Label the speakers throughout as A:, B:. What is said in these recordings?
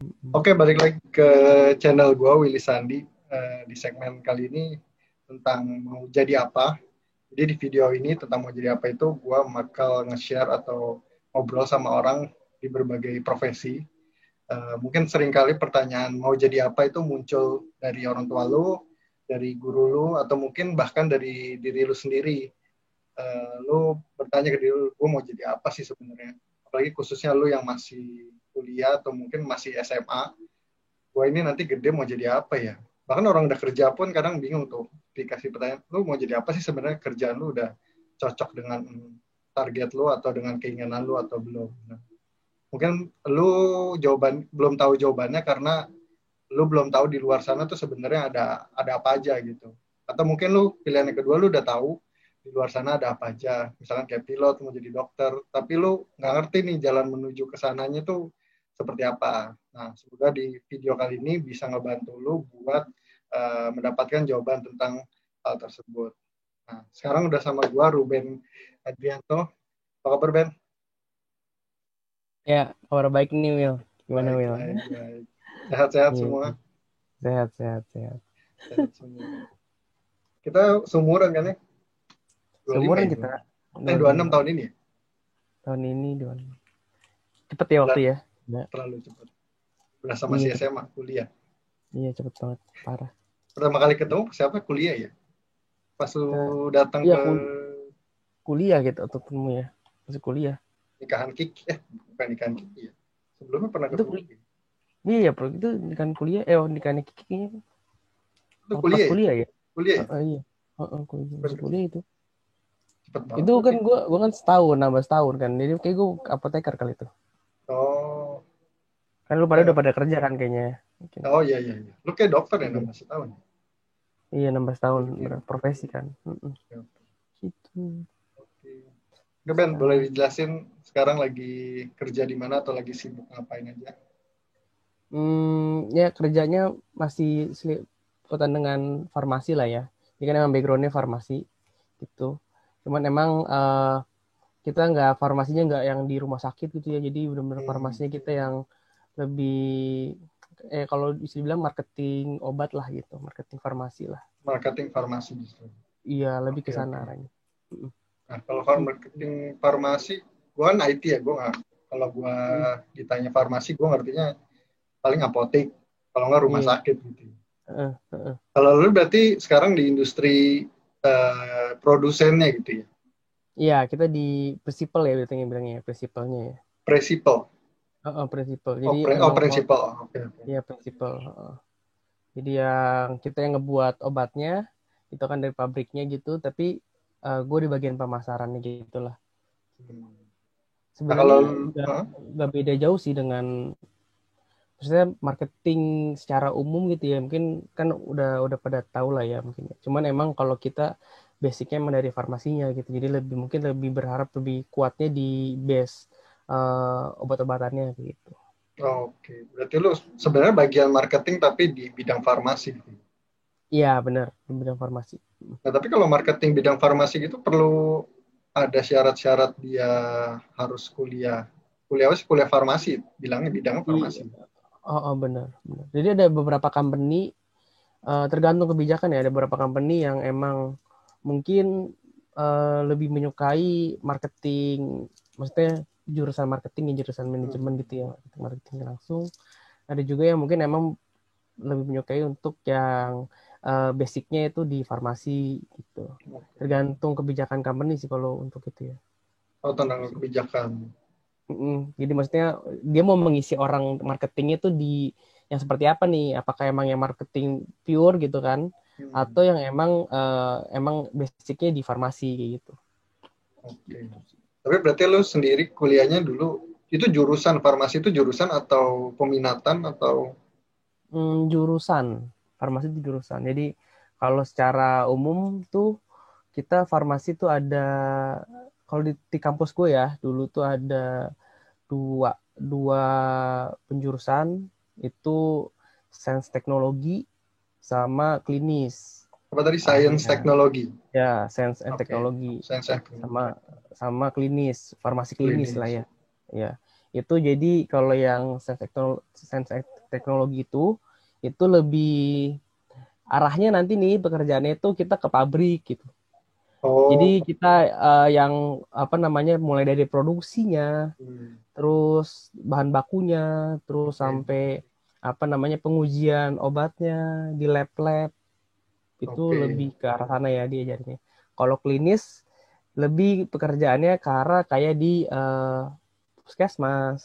A: Oke, balik lagi ke channel gue, Willy Sandi. Di segmen kali ini tentang mau jadi apa. Jadi di video ini tentang mau jadi apa itu gue bakal nge-share atau ngobrol sama orang di berbagai profesi. Mungkin seringkali pertanyaan mau jadi apa itu muncul dari orang tua lu, dari guru lu, atau mungkin bahkan dari diri lu sendiri. Lu bertanya ke diri lu, gue mau jadi apa sih sebenarnya? Apalagi khususnya lu yang masih kuliah atau mungkin masih SMA, gue ini nanti gede mau jadi apa ya? Bahkan orang udah kerja pun kadang bingung tuh dikasih pertanyaan, lu mau jadi apa sih sebenarnya, kerjaan lu udah cocok dengan target lu atau dengan keinginan lu atau belum. Nah, mungkin lu belum tahu jawabannya karena lu belum tahu di luar sana tuh sebenarnya ada apa aja gitu. Atau mungkin lu pilihan yang kedua lu udah tahu di luar sana ada apa aja. Misalkan kayak pilot mau jadi dokter, tapi lu nggak ngerti nih jalan menuju ke sananya tuh seperti apa. Nah, semoga di video kali ini bisa ngebantu lu buat mendapatkan jawaban tentang hal tersebut. Nah, sekarang udah sama gua Ruben Adrianto. Apa kabar, Ben?
B: Ya, kabar baik nih, Will. Gimana,
A: Baik,
B: Will?
A: baik, baik. Sehat-sehat
B: Iya,
A: semua.
B: sehat, sehat, sehat.
A: Sehat semua. Kita seumuran kan ya? 25
B: Seumuran
A: ya?
B: kita,
A: 26
B: 25.
A: tahun ini ya?
B: Tahun ini, 25. Cepet ya
A: Gila,
B: waktu ya? Ya,
A: terlalu cepat. Berasa
B: iya,
A: masih
B: cepet.
A: SMA, kuliah.
B: Iya, cepet banget. Parah.
A: Pertama kali ketemu siapa? Kuliah ya? Pas
B: Kita,
A: lu datang
B: iya,
A: ke
B: kuliah gitu, atau ketemu ya. Masih kuliah.
A: nikahan Kiki. Bukan nikahan Kiki ya. Sebelumnya pernah
B: Itu
A: ketemu
B: kuliah.
A: lagi.
B: Iya, ya, bro. Itu nikahan kuliah. Nikahan Kiki kayaknya
A: Itu
B: waktu pas
A: kuliah ya?
B: kuliah ya?
A: Kuliah ya?
B: Iya. Kuliah. Masih
A: Cepet,
B: kuliah itu.
A: cepet banget
B: Itu
A: berarti.
B: kan gua kan setahun, nambah setahun kan. Jadi kayak gue apoteker kali itu.
A: Oh,
B: Kan lu pada
A: ya.
B: udah pada kerja kan kayaknya. Mungkin.
A: Oh iya, iya, iya. Lu kayak dokter ya,
B: Iya.
A: 16 tahun.
B: Iya, 16 tahun
A: Iya,
B: berprofesi kan.
A: oke.
B: Gitu.
A: Oke. Oke, Ben, boleh
B: Sekarang.
A: dijelasin sekarang lagi kerja di mana atau lagi sibuk ngapain aja?
B: Ya kerjanya masih seliputan dengan farmasi lah ya. Ini kan emang backgroundnya farmasi gitu. Cuman emang kita nggak farmasinya nggak yang di rumah sakit gitu ya. Jadi benar-benar
A: Hmm,
B: farmasinya kita yang lebih kalau bisa dibilang marketing obat lah gitu, marketing farmasi lah.
A: marketing farmasi justru.
B: Iya, lebih ke
A: Oke,
B: sana
A: oke.
B: arahnya. Mm,
A: Nah, kalau
B: Gitu.
A: marketing farmasi, gue kan IT ya, gue nggak. Kalau gue
B: Mm,
A: ditanya farmasi, gue ngertinya paling apotek, kalau nggak rumah
B: Iya.
A: sakit gitu.
B: Heeh, heeh.
A: Kalau lu berarti sekarang di industri produsennya gitu ya,
B: Iya, kita di prinsipal ya bilangnya ya, prinsipalnya ya.
A: prinsipal.
B: Prinsipal.
A: Oh,
B: Jadi
A: oh
B: emang
A: prinsipal. Oke, oke.
B: ya prinsipal. Jadi yang kita yang ngebuat obatnya itu kan dari pabriknya gitu, tapi gue di bagian pemasarannya gitu lah.
A: Hmm. Nah, kalau
B: Sebenarnya nggak beda jauh sih dengan maksudnya marketing secara umum gitu ya. Mungkin kan udah pada tahu lah ya mungkin. Cuman emang kalau kita basicnya emang dari farmasinya gitu. Jadi mungkin lebih berharap lebih kuatnya di base obat-obatannya gitu.
A: oke, berarti lu sebenarnya bagian marketing tapi di bidang farmasi gitu.
B: Iya benar di bidang farmasi.
A: Nah, tapi kalau marketing bidang farmasi gitu perlu ada syarat-syarat dia harus kuliah. Kuliah apa sih? Kuliah farmasi, bilangnya bidangnya
B: Iya,
A: farmasi.
B: benar, benar. Jadi ada beberapa company tergantung kebijakan ya. Ada beberapa company yang emang mungkin lebih menyukai marketing, maksudnya jurusan marketing ya jurusan manajemen
A: Hmm.
B: gitu ya, marketing langsung. Ada juga yang mungkin emang lebih menyukai untuk yang basicnya itu di farmasi gitu.
A: Oke.
B: Tergantung kebijakan company sih kalau untuk itu ya.
A: Oh,
B: Gitu
A: tentang
B: sih.
A: kebijakan.
B: Jadi maksudnya dia mau mengisi orang marketingnya tuh di yang seperti apa nih? Apakah emang yang marketing pure gitu kan?
A: Hmm.
B: Atau yang emang basicnya di farmasi gitu.
A: Oke.
B: Gitu.
A: Tapi berarti lu sendiri kuliahnya dulu itu jurusan farmasi itu jurusan atau peminatan atau
B: Jurusan farmasi itu jurusan. Jadi kalau secara umum tuh kita farmasi tuh ada kalau di kampus gue ya dulu tuh ada dua dua penjurusan itu sains teknologi sama klinis
A: apa tadi, science
B: arahnya.
A: teknologi?
B: Ya, sains and
A: Oke.
B: teknologi
A: Science teknologi.
B: sama sama klinis, farmasi klinis lah
A: Klinis.
B: ya. Ya. Itu jadi kalau yang sains teknologi itu lebih arahnya nanti nih pekerjaannya itu kita ke pabrik gitu. Jadi
A: Oh,
B: kita yang apa namanya mulai dari produksinya,
A: hmm,
B: terus bahan bakunya, terus
A: oke,
B: sampai apa namanya pengujian obatnya di lab-lab itu
A: oke,
B: lebih ke arah sana ya diajarnya. Kalau klinis lebih pekerjaannya ke arah kayak di puskesmas,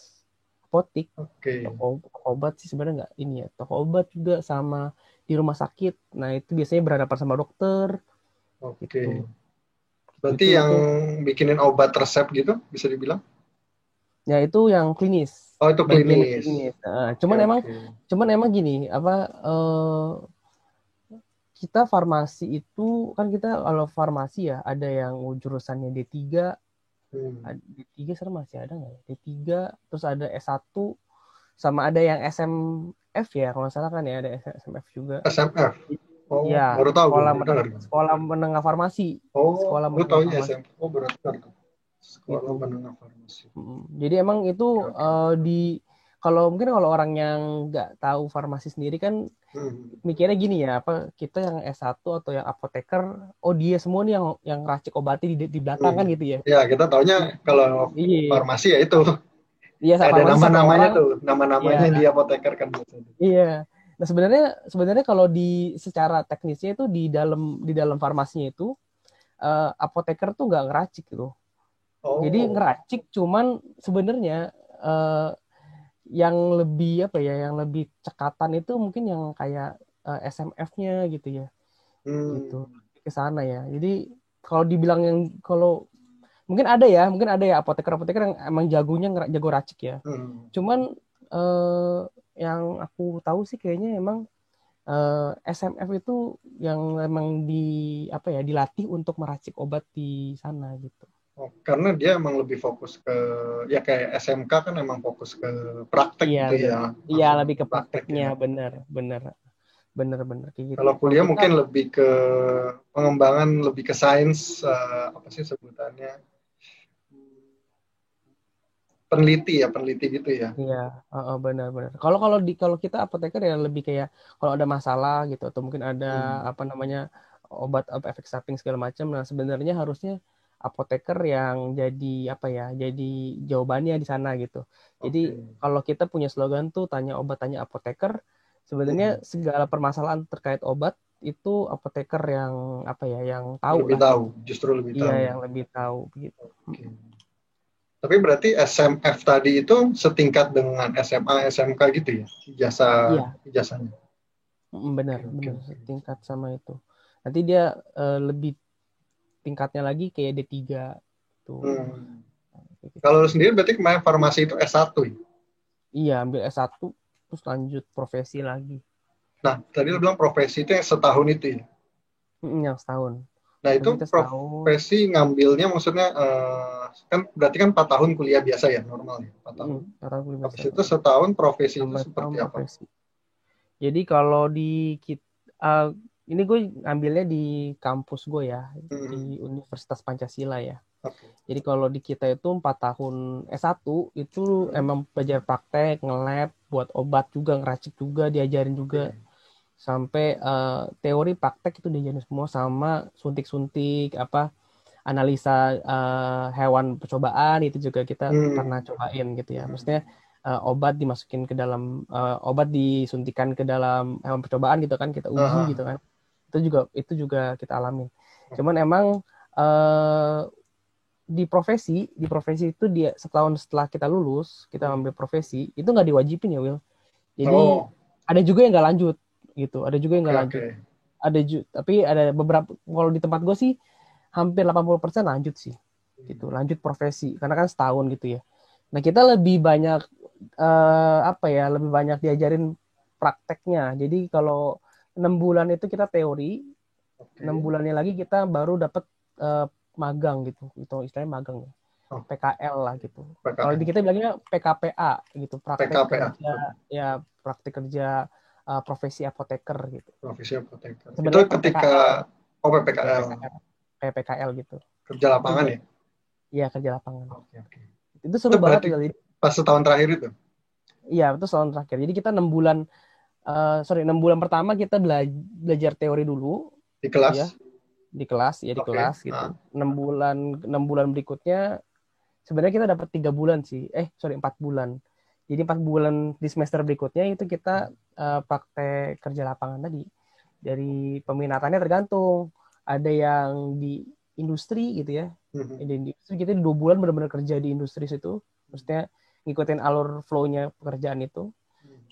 B: apotik,
A: oke,
B: toko obat sih sebenarnya nggak ini ya, toko obat juga sama di rumah sakit. Nah itu biasanya berhadapan sama dokter
A: oke.
B: gitu.
A: Berarti yang
B: Itu
A: bikinin obat resep gitu, bisa dibilang?
B: ya itu yang klinis,
A: Oh, itu
B: bagian
A: klinis.
B: klinis.
A: Oke, oke.
B: Cuman emang gini apa kita farmasi itu kan kita kalau farmasi ya ada yang jurusannya D3,
A: Hmm.
B: D3 sekarang masih ada nggak ya? D3 terus ada S1 sama ada yang SMF ya kalau nggak salah kan ya ada SMF juga.
A: SMF. Oh,
B: Ya,
A: baru tahu gue, baru dengar.
B: sekolah menengah farmasi.
A: Oh,
B: Sekolah
A: gue
B: menengah
A: taunya
B: farmasi
A: SMF. Oh, baru dengar tuh. Sekolah
B: gitu.
A: menengah farmasi.
B: Jadi emang itu
A: Oke, oke.
B: di kalau mungkin kalau orang yang nggak tahu farmasi sendiri kan
A: Hmm.
B: mikirnya gini ya, apa kita yang S1 atau yang apoteker, oh dia semua nih yang racik obatnya di belakang
A: Hmm.
B: kan gitu ya.
A: Ya, kita taunya kalau
B: Iya,
A: farmasi ya itu.
B: iya
A: Ada
B: farmasi satu
A: nama-namanya
B: orang.
A: tuh,
B: Iya,
A: nama-namanya di apoteker kan biasanya.
B: iya. Nah sebenarnya sebenarnya kalau di secara teknisnya itu di dalam farmasinya itu apoteker tuh nggak ngeracik gitu. Jadi
A: Oh,
B: ngeracik cuman sebenarnya eh, yang lebih apa ya, yang lebih cekatan itu mungkin yang kayak SMF-nya gitu ya, gitu
A: hmm.
B: ke sana ya. Jadi kalau dibilang yang kalau mungkin ada ya apoteker-apoteker yang emang jagonya jago racik ya.
A: Hmm.
B: Cuman eh, yang aku tahu sih kayaknya emang SMF itu yang emang apa ya dilatih untuk meracik obat di sana gitu.
A: Oh, karena dia emang lebih fokus ke, ya kayak SMK kan emang fokus ke praktek
B: Iya,
A: gitu ya,
B: iya
A: langsung
B: lebih ke
A: praktek
B: prakteknya,
A: ya.
B: bener, bener, bener kayak gitu.
A: Kalau
B: Kalau
A: kuliah
B: kita,
A: mungkin lebih ke pengembangan, lebih ke sains, apa sih sebutannya? Peneliti ya, peneliti gitu ya.
B: iya, benar. Kalau kita apoteker ya lebih kayak kalau ada masalah gitu atau mungkin ada
A: Hmm.
B: apa namanya obat apa efek samping segala macam. Nah sebenarnya harusnya apoteker yang jadi apa ya, jadi jawabannya di sana gitu. Jadi
A: Oke.
B: kalau kita punya slogan tuh tanya obat tanya apoteker, sebenarnya
A: Hmm.
B: segala permasalahan terkait obat itu apoteker yang apa ya, yang tahu
A: Lebih
B: lah
A: tahu,
B: gitu.
A: justru lebih
B: Iya,
A: tahu.
B: yang lebih tahu gitu.
A: Oke. Tapi berarti SMF tadi itu setingkat dengan SMA, SMK gitu ya,
B: Iya,
A: ijazahnya.
B: benar,
A: Oke, oke,
B: benar
A: oke.
B: tingkat sama itu. Nanti dia lebih tingkatnya lagi kayak D3 tuh.
A: Hmm.
B: Kayak gitu.
A: Kalau lu sendiri berarti kemarin farmasi itu S1 ya?
B: Iya, ambil S1 terus lanjut profesi lagi.
A: Nah, tadi lu bilang profesi itu yang setahun itu ya.
B: Yang setahun.
A: Nah, itu
B: Terus kita setahun,
A: profesi ngambilnya maksudnya kan berarti kan 4 tahun kuliah biasa ya, normal ya, 4 tahun.
B: orang kuliah
A: Habis
B: biasa.
A: itu setahun profesi itu
B: Tambah
A: seperti
B: tahun
A: apa?
B: profesi. Jadi kalau di ini gue ambilnya di kampus gue ya,
A: Hmm,
B: di Universitas Pancasila ya.
A: oke.
B: Jadi kalau di kita itu 4 tahun S1 itu
A: Hmm,
B: emang belajar praktek, nge-lab, buat obat juga, ngeracik juga, diajarin juga.
A: oke.
B: Sampai teori praktek itu diajarin semua sama suntik-suntik, apa analisa hewan percobaan itu juga kita pernah
A: Hmm,
B: cobain gitu ya.
A: hmm,
B: Maksudnya obat dimasukin ke dalam obat disuntikan ke dalam hewan percobaan gitu kan, kita uji
A: ah,
B: gitu kan. Itu juga kita alamin. Cuman
A: oke.
B: emang di profesi itu dia setahun setelah kita lulus kita
A: Hmm,
B: ambil profesi itu nggak diwajibin ya Will, jadi
A: oh,
B: ada juga yang nggak lanjut gitu, ada juga yang
A: oke,
B: nggak
A: oke.
B: lanjut, tapi ada beberapa, kalau di tempat gue sih hampir 80% lanjut sih gitu,
A: Hmm,
B: lanjut profesi karena kan setahun gitu ya. Nah kita lebih banyak apa ya, lebih banyak diajarin prakteknya, jadi kalau 6 bulan itu kita teori, enam
A: oke.
B: bulannya lagi kita baru dapat eh, magang gitu, itu istilahnya magang ya,
A: Oh,
B: PKL lah gitu. Kalau di
A: PKL,
B: kita bilangnya PKPA gitu, praktek
A: PKPA,
B: kerja, ya praktek kerja profesi apoteker gitu.
A: profesi apoteker. Itu
B: Sebenarnya
A: ketika,
B: PPKL,
A: oh PPKL,
B: PPKL, PPKL gitu.
A: kerja
B: Itu
A: lapangan
B: buat
A: ya?
B: ya kerja lapangan.
A: Oke, oke.
B: Itu
A: Itu
B: seru banget
A: berarti
B: kali.
A: Pas setahun terakhir itu?
B: Iya, itu tahun terakhir. Jadi kita 6 bulan, 6 bulan pertama kita belajar teori dulu,
A: Di
B: gitu
A: kelas?
B: ya, di kelas, ya di
A: Oke.
B: kelas gitu. 6 bulan berikutnya sebenarnya kita dapat 3 bulan sih, 4 bulan. Jadi 4 bulan di semester berikutnya itu kita praktek kerja lapangan tadi. Dari peminatannya tergantung. Ada yang di industri gitu ya. Di industri kita 2 bulan benar-benar kerja di industri situ. Maksudnya ngikutin alur flow-nya pekerjaan itu.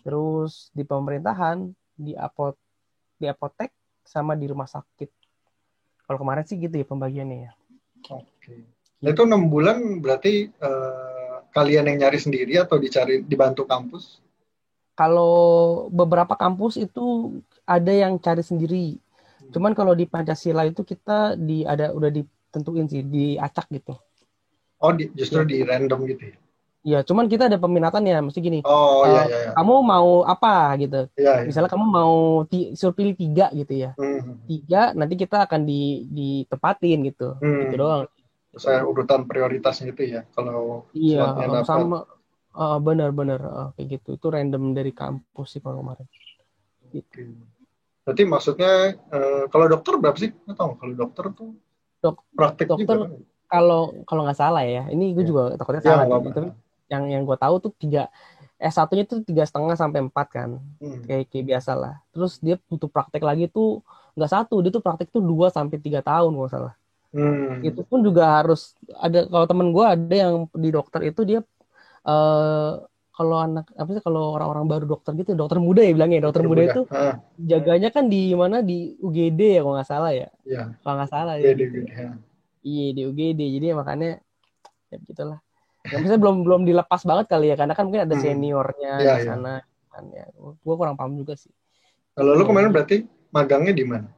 B: Terus di pemerintahan, di apotek, sama di rumah sakit. Kalau kemarin sih gitu ya pembagiannya ya.
A: Oke. Itu 6 bulan berarti kalian yang nyari sendiri atau dibantu kampus?
B: Kalau beberapa kampus itu ada yang cari sendiri. Cuman kalau di Pancasila itu kita udah ditentuin sih, diacak gitu.
A: Oh, justru di random gitu ya?
B: Ya, cuman kita ada peminatannya, mesti gini.
A: Oh, iya.
B: Kamu mau apa gitu?
A: Iya.
B: Misalnya kamu mau suruh pilih 3 gitu ya. 3, nanti kita akan ditempatin gitu. Gitu doang.
A: Saya urutan prioritas gitu ya, kalau slotnya dapat.
B: Sama. Benar-benar kayak gitu. Itu random dari kampus sih kalau kemarin. Gitu.
A: Berarti maksudnya kalau dokter berapa sih? Nggak tahu. Kalau dokter tuh praktek
B: dokter
A: juga kan?
B: Kalau nggak salah ya, ini gue juga takutnya salah nih. Tapi yang gue tahu tuh 3 S1-nya tuh 3,5 sampai 4 kan, kayak biasa lah. Terus dia butuh praktek lagi tuh nggak 1, dia tuh praktek tuh 2 sampai 3 tahun kalau salah. Itu pun juga harus ada. Kalau temen gue ada yang di dokter itu dia kalau orang-orang baru dokter gitu, dokter muda ya bilangnya, dokter muda itu jaganya kan di mana, di UGD ya kalau nggak salah ya. Kalau nggak salah ya. Iya di UGD, jadi makanya ya begitulah. Nggak, misalnya belum dilepas banget kali ya, karena kan mungkin ada seniornya di sana. Kan ya, gue kurang paham juga sih.
A: Kalau lu kemarin berarti magangnya di mana?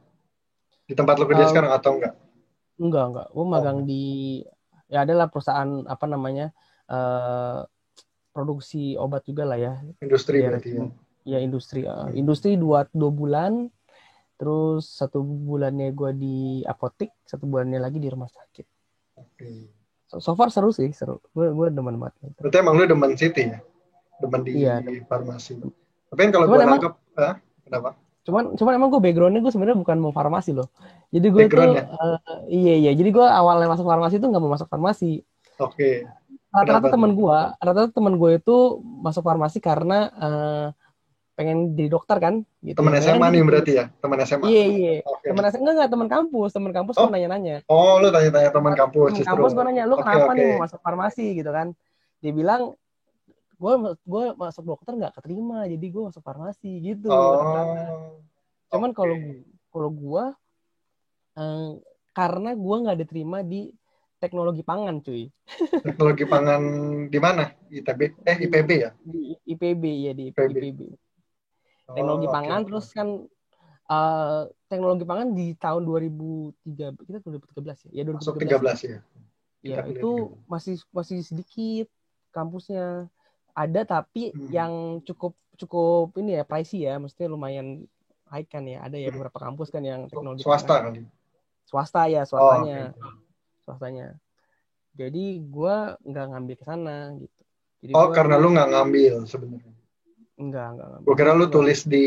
A: Di tempat lu kerja sekarang atau enggak?
B: Enggak. Gue magang di ya adalah perusahaan apa namanya produksi obat juga lah ya.
A: Industri berarti ya.
B: Ya industri. Industri 2 bulan. Terus 1 bulannya gue di apotek, 1 bulannya lagi di rumah sakit. So far seru sih, seru. Gue demen banget.
A: Berarti emang lu demen City ya? Demen di farmasi. Tapi kan kalau gue nangkep, kenapa?
B: Cuman emang gue backgroundnya gue sebenarnya bukan mau farmasi loh. Jadi gue tuh iya. Jadi gue awalnya masuk farmasi tuh nggak mau masuk farmasi.
A: Oke.
B: Rata-rata teman gue itu masuk farmasi karena pengen jadi dokter kan gitu.
A: Teman SMA nih berarti ya? Teman SMA?
B: Iya. Okay. Teman kampus kok nanya-nanya.
A: Oh, lu tanya-tanya teman kampus.
B: Teman kampus gue nanya, lu kenapa nih mau masuk farmasi gitu kan? Dia bilang, gue masuk dokter nggak keterima, jadi gue masuk farmasi gitu. Cuman kalau gue karena gue nggak diterima di teknologi pangan, cuy.
A: Teknologi pangan di mana? IPB ya?
B: Di IPB ya, di IPB. Teknologi pangan. Terus kan teknologi pangan di tahun 2003, kita 2013 ya? Ya 2013.
A: Masuk 13 ya.
B: Ya itu masih sedikit kampusnya. Ada tapi yang cukup ini ya, pricey ya, maksudnya lumayan high kan ya. Ada ya beberapa kampus kan yang teknologi
A: swasta
B: pangan.
A: Kali.
B: Swasta ya, swastanya. Swastanya. Jadi gue nggak ngambil ke sana gitu. Jadi
A: karena lu nggak ngambil sebenarnya.
B: Enggak ngambil.
A: Gue kira lu tulis di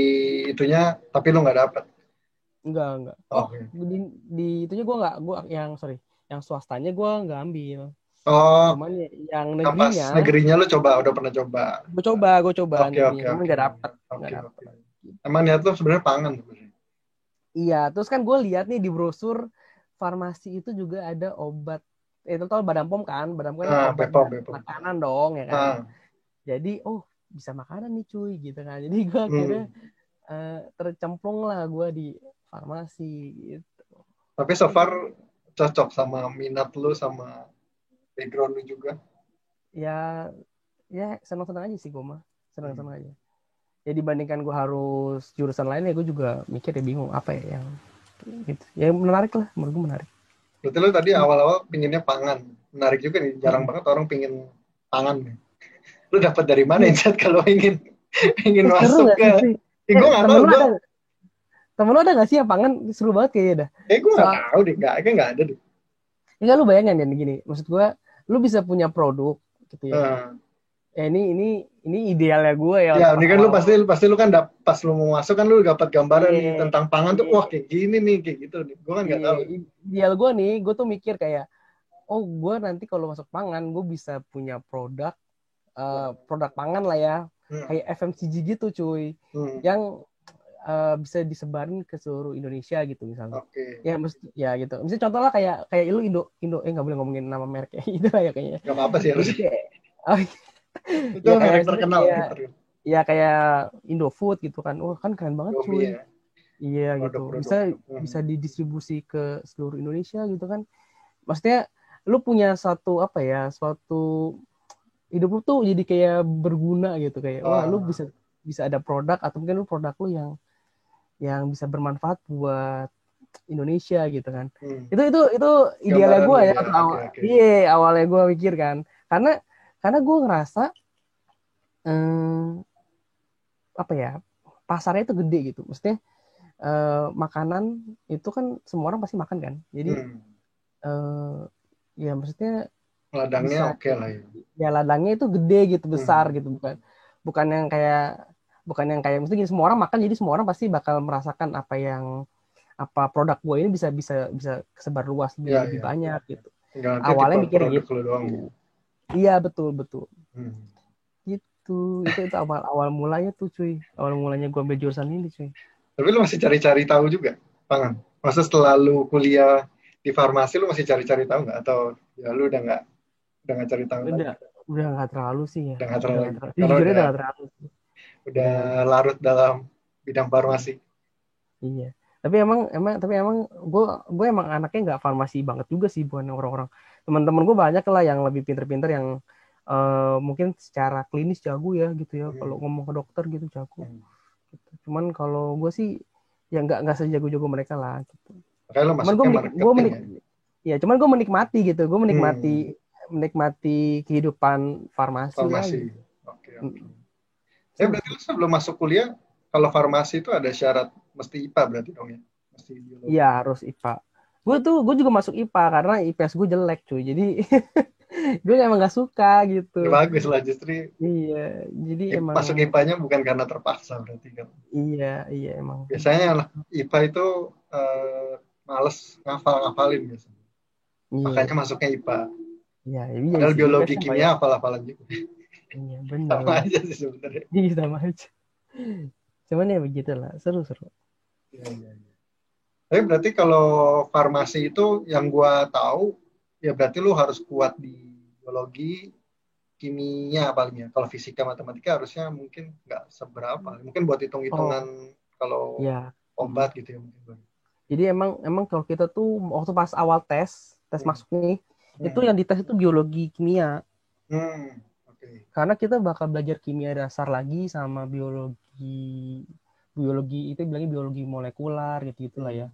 A: itunya, tapi lu nggak dapet.
B: Enggak. Di itunya yang swastanya gue nggak ambil. Cuman yang
A: negerinya lu udah pernah coba.
B: Gue coba. Cuman nggak dapet.
A: Emang niat lu sebenarnya pangan sebenarnya.
B: Iya, terus kan gue lihat nih di brosur farmasi itu juga ada obat. Itu tau Badan POM kan? Badan POM kan obat makanan dong ya kan. Jadi bisa makanan nih cuy gitu kan. Jadi gue akhirnya tercemplung lah gue di farmasi gitu.
A: Tapi so far cocok sama minat lu sama background lu juga?
B: Ya senang-senang aja sih gue mah. Senang-senang aja. Ya dibandingkan gue harus jurusan lain ya, gue juga mikir bingung apa ya yang gitu. Ya menarik lah, menurut gue menarik.
A: Berarti lu tadi awal-awal pinginnya pangan. Menarik juga nih, jarang banget orang pingin pangan nih. Lu dapat dari mana insight kalau ingin masuk ke? Gue nggak tahu.
B: Temen lu ada nggak sih yang pangan seru banget kayaknya dah?
A: Gue nggak tahu deh, nggak ada deh.
B: Ya lu bayangin ya gini, maksud gue, lu bisa punya produk gitu ya. ini idealnya gue ya
A: Ya,
B: pas
A: ini kan lu
B: awal-awal.
A: pasti lu kan pas lu mau masuk kan lu dapat gambaran nih
B: Iya,
A: tentang pangan tuh, wah
B: iya,
A: kayak gini nih, kayak gitu nih. Gua kan nggak
B: iya.
A: tahu.
B: Ideal gue nih, gue tuh mikir kayak, oh gue nanti kalau masuk pangan, gue bisa punya produk pangan lah ya,
A: Hmm.
B: kayak FMCG gitu cuy,
A: Hmm.
B: yang bisa disebarin ke seluruh Indonesia gitu misalnya.
A: Oke.
B: Ya mesti ya gitu. Misalnya contoh lah kayak lu Indo Indo nggak boleh ngomongin nama merek ya itu lah ya kayaknya.
A: Gak apa-apa sih
B: Jadi
A: harusnya.
B: kayak oh,
A: Itu
B: ya kayak
A: merek
B: misalnya
A: terkenal
B: kayak
A: gitu.
B: ya kayak Indofood gitu kan. Oh kan keren banget
A: Indomie
B: cuy.
A: ya,
B: Iya gitu. Bisa
A: produk-produk.
B: bisa didistribusi ke seluruh Indonesia gitu kan. Maksudnya lu punya suatu hidup lu tuh jadi kayak berguna gitu kayak wah lu
A: Ah,
B: bisa bisa ada produk atau mungkin lu produk lu yang bisa bermanfaat buat Indonesia gitu kan.
A: hmm.
B: Itu idealnya
A: Gambaran
B: gue
A: lu
B: ya
A: ya,
B: waktu
A: oke
B: awal.
A: oke.
B: Iya, awalnya gue mikir kan. Karena karena gue ngerasa eh, apa ya? Pasarnya itu gede gitu. Maksudnya makanan itu kan semua orang pasti makan kan. Jadi
A: Hmm.
B: eh, ya maksudnya
A: Ladangnya
B: bisa
A: oke lah ya.
B: ya ladangnya itu gede gitu, besar
A: Hmm.
B: gitu bukan bukan yang kayak bukan yang kayak mesti semua orang makan jadi semua orang pasti bakal merasakan apa produk gue ini bisa bisa bisa kesebar luas
A: Ya
B: lebih
A: ya.
B: banyak gitu.
A: Tinggal nanti
B: Awalnya
A: tipe
B: mikir
A: produk
B: gitu.
A: lu doang ya.
B: Iya betul betul.
A: Hmm.
B: Gitu. Itu awal awal mulanya tuh cuy. Awal mulanya gue ambil jurusan ini cuy.
A: Tapi lu masih cari-cari tahu juga pangan. Masa setelah lu kuliah di farmasi lu masih cari-cari tahu nggak? Atau ya lu udah nggak cari tahu lagi?
B: Udah udah nggak terlalu sih ya.
A: Udah nggak
B: Udah
A: terlalu
B: nggak
A: lagi.
B: terlalu.
A: Karena
B: Jujurnya
A: udah
B: udah nggak terlalu sih.
A: udah
B: Udah nggak terlalu.
A: larut dalam bidang farmasi.
B: Iya. Tapi emang gue emang anaknya nggak farmasi banget juga sih bukan orang-orang. Teman-teman gue banyak lah yang lebih pinter-pinter yang mungkin secara klinis jago ya gitu ya. Kalau
A: Hmm.
B: ngomong ke dokter gitu jago.
A: Hmm.
B: Gitu. Cuman kalau gue sih ya nggak sejago-jago mereka lah gitu.
A: Makanya lo
B: Cuman gue
A: masuknya
B: menik, gue
A: marketing
B: menik,
A: ya.
B: ya cuman gue menikmati gitu. Gue menikmati
A: Hmm.
B: menikmati kehidupan farmasi lah
A: Farmasi.
B: gitu.
A: Oke oke.
B: Mm, seru
A: Berarti
B: seru.
A: lu sebelum masuk kuliah, kalau farmasi itu ada syarat mesti IPA berarti dong ya? Mesti biologi.
B: Iya harus IPA. Gue juga masuk IPA karena IPS gue jelek cuy. Jadi gue emang gak suka gitu.
A: Ya bagus lah, justru
B: Iya, jadi emang
A: masuk IPA-nya bukan karena terpaksa berarti kan.
B: iya iya emang.
A: Biasanya lah, IPA itu eh, males ngafalin biasanya.
B: Iya
A: Makanya masuknya IPA.
B: iya iya
A: Padahal
B: sih IPS
A: biologi
B: kan
A: kimia
B: banyak.
A: hafal-hafalan juga.
B: Iya bener
A: Sama
B: lah.
A: aja sih sebenarnya.
B: Iya sama aja. Cuman ya begitulah seru seru.
A: Iya, iya, iya. Tapi berarti kalau farmasi itu yang gua tahu, ya berarti lu harus kuat di biologi, kimia paling ya. Kalau fisika matematika harusnya mungkin nggak seberapa. Mungkin buat hitung-hitungan
B: Oh
A: kalau
B: ya.
A: obat gitu ya mungkin.
B: Jadi emang emang kalau kita tuh waktu pas awal tes
A: Hmm.
B: masuk nih itu
A: Hmm.
B: yang dites itu biologi kimia.
A: Hmm. Oke.
B: Karena kita bakal belajar kimia dasar lagi sama biologi biologi itu bilangnya biologi molekular gitu gitulah
A: Hmm.
B: ya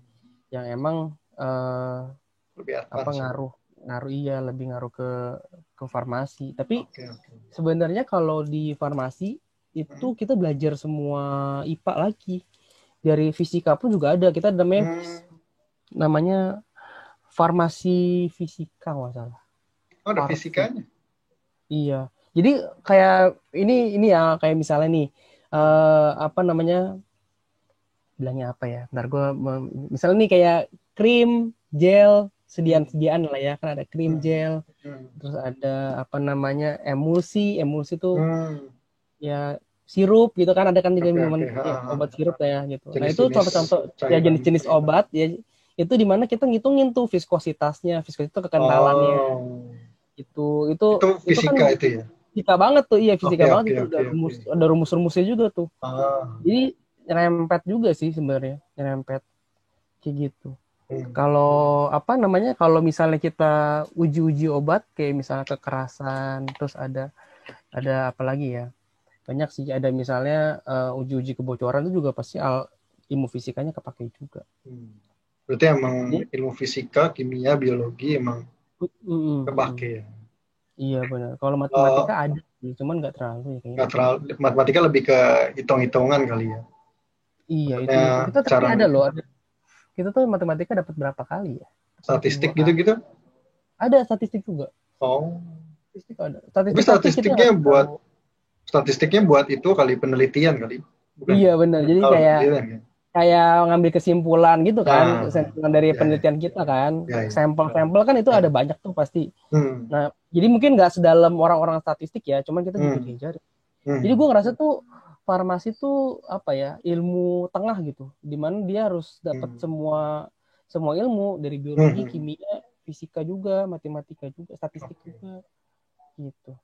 B: yang emang
A: Lebih
B: apa
A: advance ya.
B: ngaruh ngaruh iya lebih ngaruh ke farmasi tapi
A: Oke, oke.
B: sebenarnya kalau di farmasi itu
A: Hmm.
B: kita belajar semua IPA lagi dari fisika pun juga ada kita
A: Hmm.
B: namanya farmasi fisika nggak salah
A: Oh, ada
B: Farfi
A: fisikanya.
B: iya jadi kayak ini ya kayak misalnya nih
A: Hmm.
B: apa namanya bilangnya apa ya ntar gue misalnya nih kayak krim gel
A: Hmm.
B: sediaan lah ya kan ada krim
A: Hmm.
B: gel
A: Hmm.
B: terus ada apa namanya emulsi tuh
A: Hmm.
B: ya sirup gitu kan ada kan juga
A: Oke,
B: minuman
A: oke. Ha,
B: ya,
A: ha, ha.
B: obat sirup lah ya gitu nah itu
A: Jenis-jenis
B: contoh-contoh ya
A: cairan.
B: jenis-jenis obat ya itu dimana kita ngitungin tuh viskositasnya viskositas kekentalannya
A: Oh,
B: itu
A: itu
B: itu kan
A: fisika itu ya.
B: fisika banget tuh iya fisika
A: Oke,
B: banget
A: oke,
B: itu
A: oke, oke.
B: ada rumus-rumusnya juga tuh
A: Ah.
B: jadi nyerempet juga sih sebenarnya nyerempet kayak gitu
A: Hmm.
B: kalau apa namanya kalau misalnya kita uji-uji obat kayak misalnya kekerasan terus ada apa lagi ya banyak sih ada misalnya uji-uji kebocoran itu juga pasti ilmu fisikanya kepake juga
A: Hmm. Berarti emang
B: jadi
A: ilmu fisika, kimia, biologi emang kepake ya.
B: iya benar kalau matematika
A: Oh,
B: ada sih cuman nggak terlalu ya kayaknya
A: nggak terlalu, matematika lebih ke hitung-hitungan kali ya.
B: iya
A: Maksudnya
B: itu kita tapi
A: cara
B: ada loh kita tuh matematika dapat berapa kali ya dapat
A: statistik
B: 2 kali
A: gitu-gitu.
B: ada statistik juga
A: Oh,
B: statistik ada
A: tapi
B: statistik tapi kita
A: statistiknya
B: nggak
A: buat
B: terlalu
A: statistiknya buat itu kali, penelitian kali, bukan?
B: Iya benar. Jadi
A: Kalau
B: kayak
A: penelitian kan?
B: ngambil kesimpulan gitu kan,
A: Nah,
B: kesimpulan dari
A: ya, ya,
B: penelitian kita kan.
A: ya, ya,
B: Sampel-sampel kan itu ada
A: ya.
B: banyak tuh pasti.
A: Hmm,
B: Nah, jadi mungkin nggak sedalam orang-orang statistik ya, cuman kita juga
A: hmm,
B: diajarin. Jadi gue
A: hmm,
B: ngerasa tuh farmasi tuh apa ya, ilmu tengah gitu, dimana dia harus dapat
A: hmm,
B: semua semua ilmu dari
A: hmm,
B: biologi,
A: hmm.
B: kimia, fisika juga, matematika juga, statistik
A: Oke.
B: juga gitu.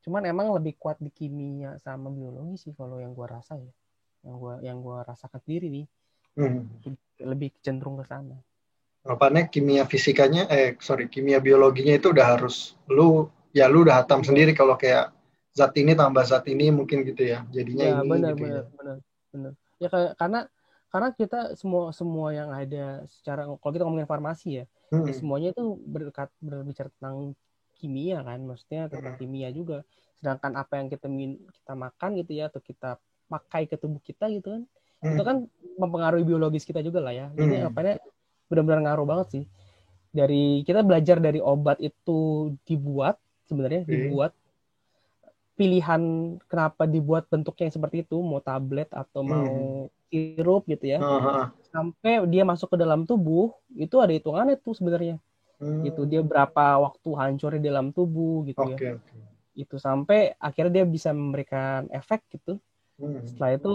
B: Cuman emang lebih kuat di kimia sama biologi sih kalau yang gue rasa ya, yang gue rasakan sendiri nih,
A: Hmm.
B: lebih cenderung ke sana.
A: Apanya kimia fisikanya, kimia biologinya itu udah harus lu udah hatam
B: Iya,
A: sendiri kalau kayak zat ini tambah zat ini mungkin gitu ya. Jadinya
B: ya
A: ini
B: benar
A: gitu ya.
B: benar benar benar. Ya karena kita semua semua yang ada secara kalau kita ngomongin farmasi ya, ya
A: Hmm,
B: semuanya itu berbicara tentang kimia kan, maksudnya tentang
A: hmm,
B: kimia juga. Sedangkan apa yang kita makan gitu ya atau kita pakai ke tubuh kita gitu kan, itu
A: hmm,
B: kan mempengaruhi biologis kita juga lah ya. Jadi
A: hmm.
B: apanya benar-benar ngaruh banget sih. Dari kita belajar dari obat itu sebenarnya
A: Oke.
B: dibuat pilihan kenapa dibuat bentuknya yang seperti itu, mau tablet atau mau
A: Hmm.
B: sirup gitu ya,
A: Ah, ah, ah.
B: sampai dia masuk ke dalam tubuh itu ada hitungannya tuh sebenarnya, gitu
A: Hmm.
B: dia berapa waktu hancur di dalam tubuh gitu ya,
A: Oke, oke.
B: itu sampai akhirnya dia bisa memberikan efek gitu.
A: Hmm.
B: Setelah itu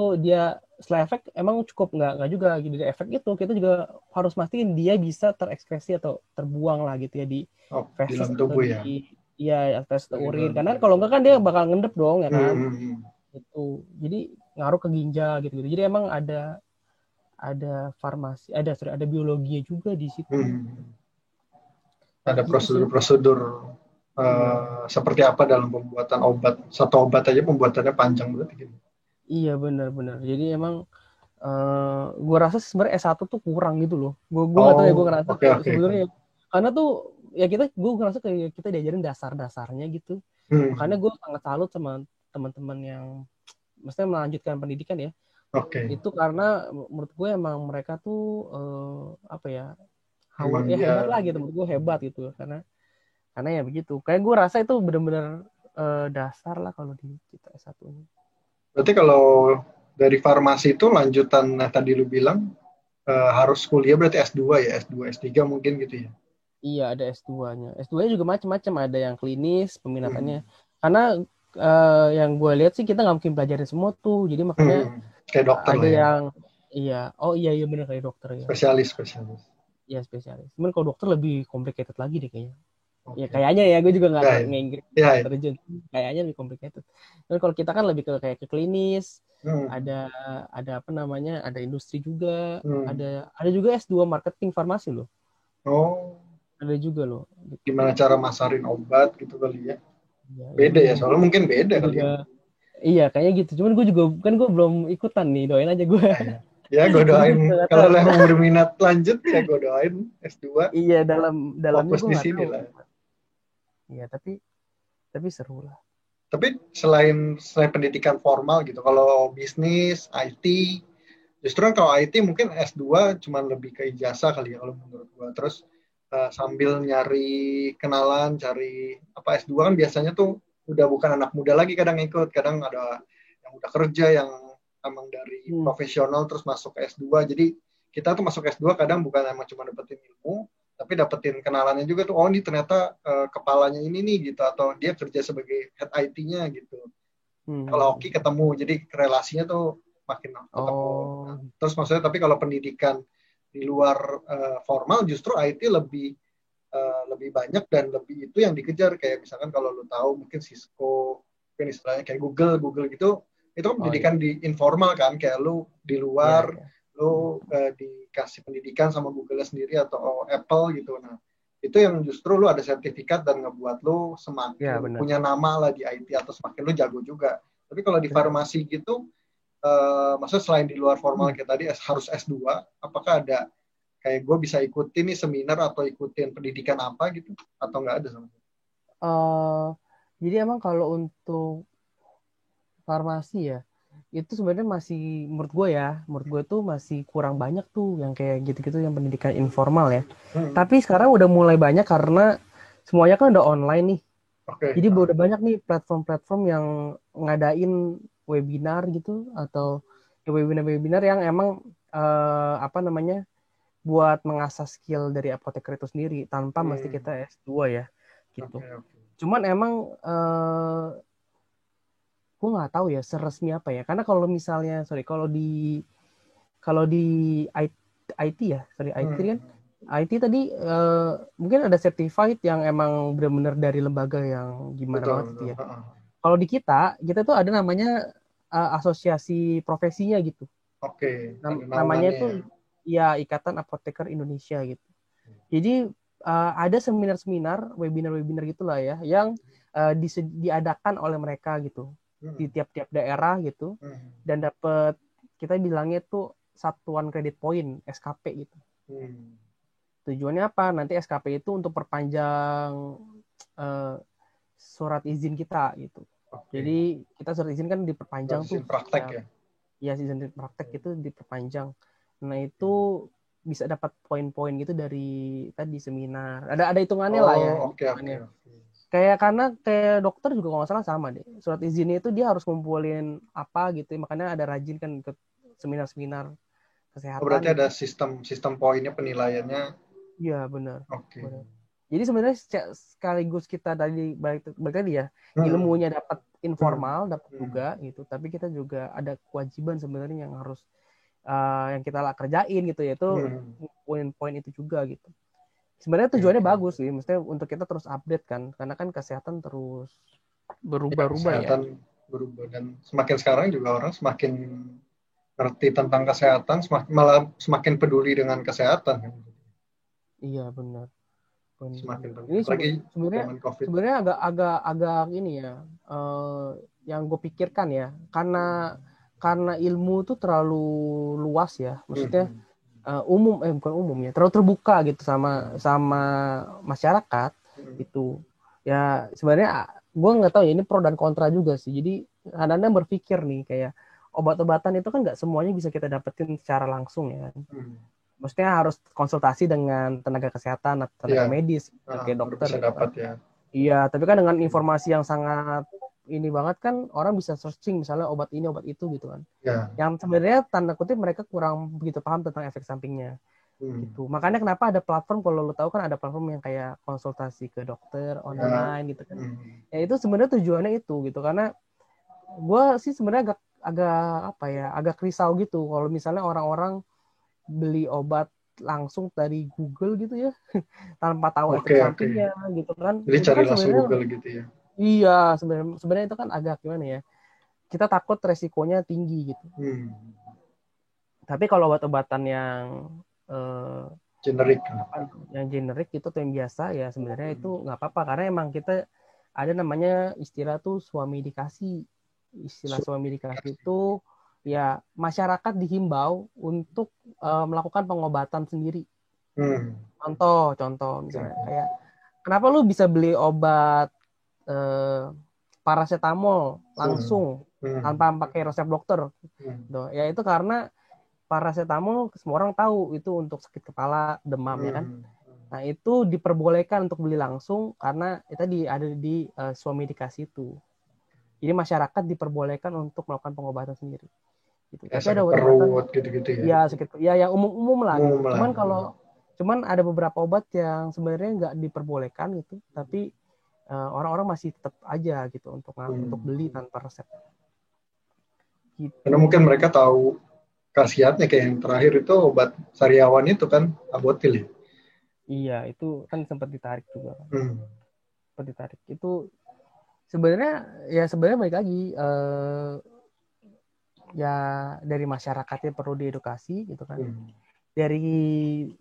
B: setelah efek emang cukup nggak juga gitu, dari efek itu kita juga harus mastiin dia bisa terekspresi atau terbuang lah gitu ya di
A: Oh, di
B: feses
A: dalam
B: atau
A: tubuh ya.
B: di ya feses atau
A: Sebagai
B: urin,
A: bahan
B: karena kalau
A: baku.
B: enggak kan dia bakal ngendep dong ya kan,
A: Hmm. Hmm.
B: itu jadi ngaruh ke ginjal gitu, jadi emang ada farmasi, ada biologi juga di
A: Hmm.
B: situ,
A: Hmm. Ada
B: gitu sih.
A: prosedur-prosedur
B: Iya,
A: seperti apa dalam pembuatan obat. Satu obat aja pembuatannya panjang berarti gitu.
B: iya benar-benar, jadi emang gue rasa sebenarnya S1 tuh kurang gitu loh, gue nggak tahu ya, gue
A: Oh,
B: ngerasa
A: oke,
B: kayak
A: oke.
B: sebenarnya karena tuh ya gue ngerasa kayak kita diajarin dasar-dasarnya gitu, makanya
A: Hmm.
B: gue sangat salut sama teman-teman yang maksudnya melanjutkan pendidikan ya,
A: Oke.
B: itu karena menurut gue emang mereka tuh apa ya,
A: Memang
B: hebat
A: dia.
B: lah gitu, menurut gue hebat gitu, karena ya begitu, kayak gue rasa itu benar-benar dasar lah kalau di kita S1 ini.
A: Berarti kalau dari farmasi itu lanjutan tadi lu bilang harus kuliah berarti S2 ya, S2, S3 mungkin gitu ya.
B: Iya, ada S2-nya. S2-nya juga macam-macam, ada yang klinis peminatannya.
A: Hmm.
B: Karena yang gue lihat sih kita nggak mungkin pelajarin semua tuh. Jadi makanya
A: Hmm. Kayak dokter
B: ada
A: lah ya.
B: yang iya, oh iya iya benar kayak dokter ya.
A: Spesialis, spesialis.
B: Iya spesialis. Cuman kalau dokter lebih complicated lagi deh kayaknya. Ya
A: Oke.
B: kayaknya ya, gue juga nggak
A: Ya, ya.
B: nggak
A: Ya, ya.
B: terjun. Kayaknya lebih complicated. Dan kalau kita kan lebih ke kayak ke klinis,
A: Hmm.
B: ada ada apa namanya, ada industri juga,
A: Hmm.
B: ada juga S2 marketing farmasi loh.
A: Oh,
B: Ada juga loh gitu.
A: gimana cara masarin obat gitu kali ya.
B: Ya, itu
A: Beda ya,
B: gue
A: soalnya mungkin beda kali
B: juga
A: ya.
B: iya kayaknya gitu. Cuman gue juga kan gue belum ikutan nih, doain aja gue.
A: Ya, ya. Ya, gue
B: Jadi gue
A: doain
B: juga nggak
A: kalau
B: tahu.
A: lo yang berminat lanjut ya gue doain S2
B: Iya dalamnya
A: fokus
B: gue
A: di
B: nggak
A: sini
B: tahu.
A: lah.
B: Iya tapi seru lah.
A: Tapi selain pendidikan formal gitu, kalau bisnis, IT, justru kan kalau IT mungkin S2 cuman lebih ke ijazah kali ya kalau menurut gue. Terus sambil nyari kenalan, cari apa S2 kan biasanya tuh udah bukan anak muda lagi kadang ikut, kadang ada yang udah kerja yang emang dari
B: Hmm.
A: profesional terus masuk ke S2. Jadi kita tuh masuk S2 kadang bukan emang cuma dapetin ilmu, tapi dapetin kenalannya juga tuh, oh ini ternyata kepalanya ini nih gitu, atau dia kerja sebagai head IT-nya gitu. Kalau
B: Hmm.
A: hoki ketemu, jadi relasinya tuh makin ketemu. Nah,
B: Oh,
A: terus maksudnya tapi kalau pendidikan di luar formal justru IT lebih banyak dan lebih itu yang dikejar, kayak misalkan kalau lu tahu mungkin Cisco, mungkin istilahnya kayak Google gitu, itu kan
B: oh iya,
A: pendidikan di informal kan, kayak lu di
B: iya
A: luar
B: iya. Hmm.
A: lu dikasih pendidikan sama Google sendiri atau Apple gitu. Nah, itu yang justru lu ada sertifikat dan ngebuat lu
B: Iya
A: semakin
B: benar.
A: punya nama lah di IT atau semakin lu jago juga. Tapi kalau di
B: Benar.
A: farmasi gitu, maksudnya selain di luar formal
B: Hmm.
A: kayak tadi harus S2, apakah ada kayak gue bisa ikutin nih seminar atau ikutin pendidikan apa gitu, atau nggak ada sama sekali?
B: Eh, jadi emang kalau untuk farmasi ya, itu sebenarnya masih menurut gue tuh masih kurang banyak tuh yang kayak gitu-gitu yang pendidikan informal ya.
A: Hmm.
B: Tapi sekarang udah mulai banyak karena semuanya kan udah online nih.
A: Oke.
B: Jadi udah banyak nih platform-platform yang ngadain webinar gitu atau webinar-webinar yang emang apa namanya buat mengasah skill dari apoteker itu sendiri tanpa mesti kita S2 ya gitu.
A: Oke, oke.
B: Cuman emang gue nggak tahu ya seresmi apa ya. Karena kalau misalnya kalau di IT ya, sorry IT kan IT tadi mungkin ada certified yang emang benar-benar dari lembaga yang gimana
A: Betul,
B: banget gitu
A: betul.
B: ya. Kalau di kita tuh ada namanya asosiasi profesinya gitu.
A: Oke, ada
B: Namanya
A: naungannya
B: itu
A: ya.
B: ya Ikatan Apoteker Indonesia gitu. Jadi ada seminar-seminar, webinar-webinar gitulah ya, yang diadakan oleh mereka gitu di tiap-tiap daerah gitu, dan dapat kita bilangnya tuh satuan kredit poin SKP gitu. Tujuannya apa? Nanti SKP itu untuk perpanjang surat izin kita gitu. Jadi kita surat izin kan diperpanjang tuh.
A: Izin praktek ya.
B: Ya izin praktek itu diperpanjang. Nah itu bisa dapat poin-poin gitu dari tadi seminar. Ada hitungannya lah ya.
A: Oke.
B: Karena kayak dokter juga kalau nggak salah sama deh. Surat izinnya itu dia harus ngumpulin apa gitu. Makanya ada rajin kan ikut seminar-seminar kesehatan.
A: Berarti
B: gitu.
A: ada sistem poinnya penilaiannya.
B: Iya benar.
A: Oke.
B: Benar. Jadi sebenarnya sekaligus kita tadi balik tadi ya ilmunya dapat informal, dapat juga gitu. Tapi kita juga ada kewajiban sebenarnya yang harus yang kita kerjain gitu yaitu poin-poin itu juga gitu. Sebenarnya tujuannya bagus sih, maksudnya untuk kita terus update kan, karena kan kesehatan terus berubah-ubah ya.
A: Kesehatan berubah dan semakin sekarang juga orang semakin ngerti tentang kesehatan, malah semakin peduli dengan kesehatan.
B: Iya benar.
A: Semakin
B: Ini
A: lagi zaman COVID.
B: sebenarnya agak ini ya, yang gue pikirkan ya, karena ilmu tuh terlalu luas ya, maksudnya bukan umum ya, terlalu terbuka gitu sama masyarakat itu. Ya sebenarnya gue nggak tahu ya ini pro dan kontra juga sih. Jadi kadang-kadang berpikir nih kayak obat-obatan itu kan nggak semuanya bisa kita dapetin secara langsung ya. Maksudnya harus konsultasi dengan tenaga kesehatan atau tenaga medis kayak dokter
A: bisa
B: gitu
A: dapat
B: kan.
A: ya.
B: Iya, tapi kan dengan informasi yang sangat ini banget kan orang bisa searching misalnya obat ini obat itu gitu kan.
A: Ya.
B: Yang sebenarnya tanda kutip mereka kurang begitu paham tentang efek sampingnya. Gitu. Makanya kenapa ada platform, kalau lo tahu kan ada platform yang kayak konsultasi ke dokter online gitu kan. Ya itu sebenarnya tujuannya itu gitu karena gue sih sebenarnya agak risau gitu kalau misalnya orang-orang beli obat langsung dari Google gitu ya tanpa tahu efek sampingnya gitu kan.
A: Jadi
B: Itu
A: cari
B: kan
A: langsung
B: sebenarnya
A: Google gitu ya.
B: Iya, sebenarnya itu kan agak gimana ya? Kita takut resikonya tinggi gitu. Tapi kalau obat-obatan yang generik gitu atau yang biasa ya sebenarnya itu nggak apa-apa karena emang kita ada namanya istilah tuh swamedikasi. Istilah swamedikasi itu ya masyarakat dihimbau untuk melakukan pengobatan sendiri. Contoh misalnya kayak kenapa lu bisa beli obat paracetamol langsung tanpa pakai resep dokter? Ya itu karena paracetamol semua orang tahu itu untuk sakit kepala, demam ya kan. Nah itu diperbolehkan untuk beli langsung karena itu ada di swamedikasi itu. Jadi masyarakat diperbolehkan untuk melakukan pengobatan sendiri. Gitu. Tapi ada obat-obatan
A: gitu-gitu ya.
B: Ya sekitar ya yang umum lah gitu. Cuman ada beberapa obat yang sebenarnya nggak diperbolehkan gitu, tapi orang-orang masih tetap aja gitu untuk beli tanpa resep.
A: Gitu. Karena mungkin mereka tahu khasiatnya kayak yang terakhir itu obat sariawan itu kan Abotil ya.
B: Iya, itu kan sempat ditarik juga kan. Sempat ditarik. Itu sebenarnya balik lagi ya dari masyarakatnya perlu diedukasi gitu kan. Dari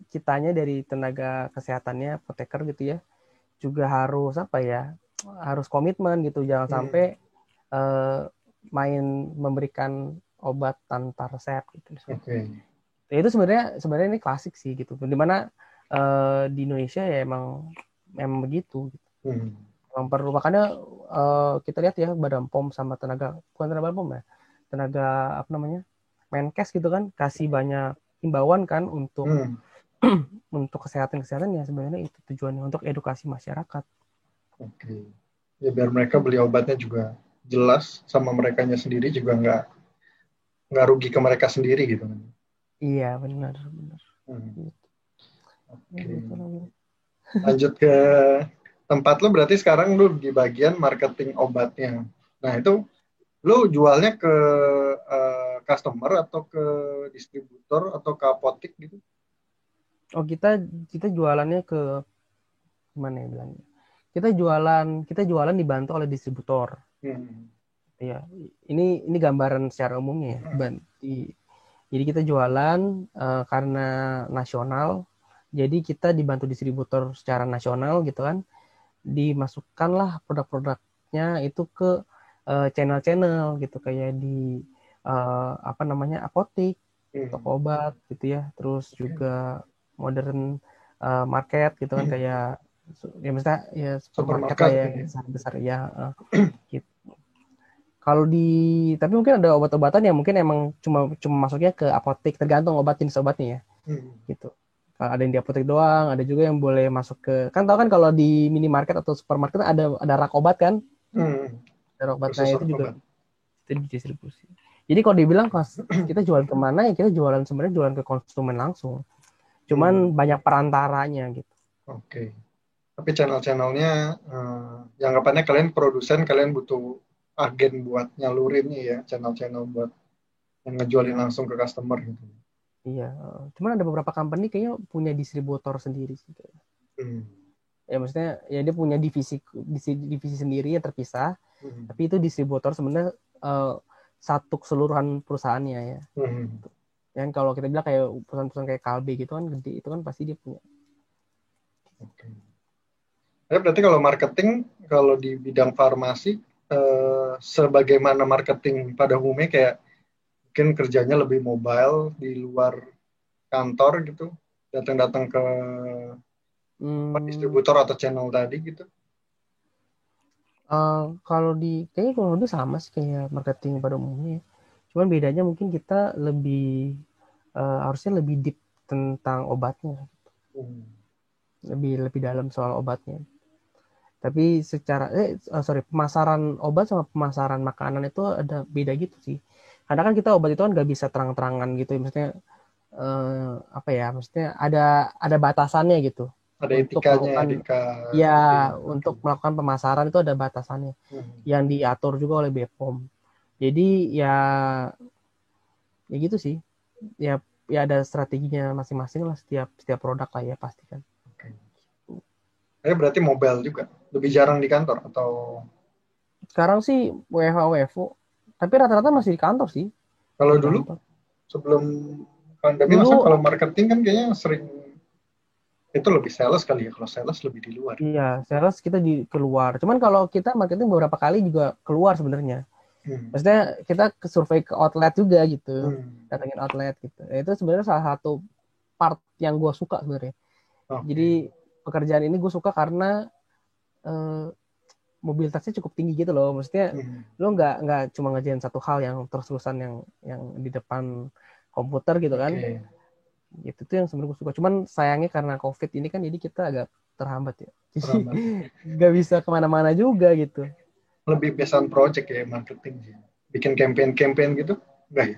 B: kitanya dari tenaga kesehatannya apoteker gitu ya juga harus harus komitmen gitu jangan sampai main memberikan obat tanpa resep gitu. Ya, itu sebenarnya ini klasik sih gitu dimana di Indonesia ya emang begitu gitu. Emang perlu makanya kita lihat ya Badan POM sama bukan tenaga POM ya tenaga apa namanya Menkes gitu kan kasih banyak himbauan kan untuk untuk kesehatan ya sebenarnya itu tujuannya untuk edukasi masyarakat.
A: Ya biar mereka beli obatnya juga jelas, sama merekanya sendiri juga nggak rugi ke mereka sendiri gitu.
B: Iya, benar benar.
A: Hmm.
B: Gitu. Ya,
A: Oke.
B: gitu lah, Bro.
A: Lanjut ke tempat lo, berarti sekarang lo di bagian marketing obatnya. Nah itu lo jualnya ke customer atau ke distributor atau ke apotek gitu?
B: Oh, kita jualannya ke mana ya bilangnya? Kita jualan dibantu oleh distributor.
A: Hmm.
B: Ya, ini gambaran secara umumnya ya. Jadi kita jualan karena nasional. Jadi kita dibantu distributor secara nasional gitu kan. Dimasukkanlah produk-produknya itu ke channel-channel gitu kayak di apa namanya apotik,
A: Hmm.
B: toko obat gitu ya. Terus
A: Oke.
B: juga modern market gitu kan kayak ya misalnya ya supermarket lah
A: Supermarket
B: ya
A: gitu ya.
B: besar-besar ya gitu. Kalau di tapi mungkin ada obat-obatan yang mungkin emang cuma cuma masuknya ke apotek tergantung obat jenis obatnya ya
A: Hmm.
B: gitu. Kalau ada yang di apotek doang, ada juga yang boleh masuk ke kan tahu kan kalau di minimarket atau supermarket ada rak obat kan,
A: Hmm.
B: ada rak obat. Nah
A: Khusus
B: itu juga
A: obat.
B: itu distribusi. Jadi kalau dibilang kita jualan kemana ya kita jualan sebenarnya jualan ke konsumen langsung.
A: Hmm.
B: Cuman banyak perantaranya gitu.
A: Oke. Tapi channel-channelnya, yang anggapannya kalian produsen, kalian butuh agen buat nyalurin nih ya, channel-channel buat yang ngejualin
B: Iya,
A: langsung ke customer gitu.
B: iya. Cuman ada beberapa company kayaknya punya distributor sendiri sih.
A: Hmm.
B: Ya maksudnya ya dia punya divisi sendiri yang terpisah,
A: Hmm.
B: tapi itu distributor sebenarnya satu keseluruhan perusahaannya ya.
A: Hmm.
B: Dan kalau kita bilang kayak perusahaan-perusahaan kayak Kalbe gitu kan gede, itu kan pasti dia punya.
A: Oke. Ya, berarti kalau marketing, kalau di bidang farmasi, sebagaimana marketing pada umumnya kayak mungkin kerjanya lebih mobile di luar kantor gitu, datang-datang ke
B: Hmm,
A: distributor atau channel tadi gitu.
B: kalau kayaknya kalau di sama sih kayak marketing pada umumnya. Cuman bedanya mungkin kita harusnya lebih deep tentang obatnya,
A: Hmm.
B: lebih lebih dalam soal obatnya. Tapi secara sorry pemasaran obat sama pemasaran makanan itu ada beda gitu sih. Karena kan kita obat itu kan nggak bisa terang-terangan gitu, maksudnya apa ya, maksudnya ada batasannya gitu
A: Ada
B: untuk
A: etikanya,
B: melakukan
A: etika
B: ya
A: gitu ya. Oke.
B: untuk melakukan pemasaran itu ada batasannya
A: Hmm.
B: yang diatur juga oleh BPOM. Jadi ya gitu sih. Ya ya ada strateginya masing-masing lah setiap setiap produk lah ya pasti kan.
A: Oke. Berarti mobile juga. Lebih jarang di kantor atau
B: Sekarang sih WFH WFO, tapi rata-rata masih di kantor sih.
A: kalau
B: Di
A: dulu
B: kantor.
A: sebelum pandemi masa
B: Dulu
A: kalau marketing kan kayaknya sering itu lebih sales kali ya. Kalau sales lebih di luar.
B: iya, sales kita di keluar. Cuman kalau kita marketing beberapa kali juga keluar sebenarnya.
A: Hmm.
B: Maksudnya kita ke survei ke outlet juga gitu.
A: Hmm.
B: Datengin outlet gitu. Ya, itu sebenarnya salah satu part yang gue suka sebenarnya. Jadi
A: Oke.
B: pekerjaan ini gue suka karena eh, mobilitasnya cukup tinggi gitu loh. Maksudnya
A: Hmm.
B: lo nggak cuma ngerjain satu hal yang terus-terusan yang di depan komputer gitu kan.
A: Oke.
B: Gitu tuh yang sebenarnya gue suka. Cuman sayangnya karena COVID ini kan jadi kita agak terhambat ya. Jadi
A: Terlambat.
B: nggak bisa kemana-mana juga gitu.
A: Lebih biasaan project ya marketing sih. Bikin campaign-campaign gitu. Enggak ya?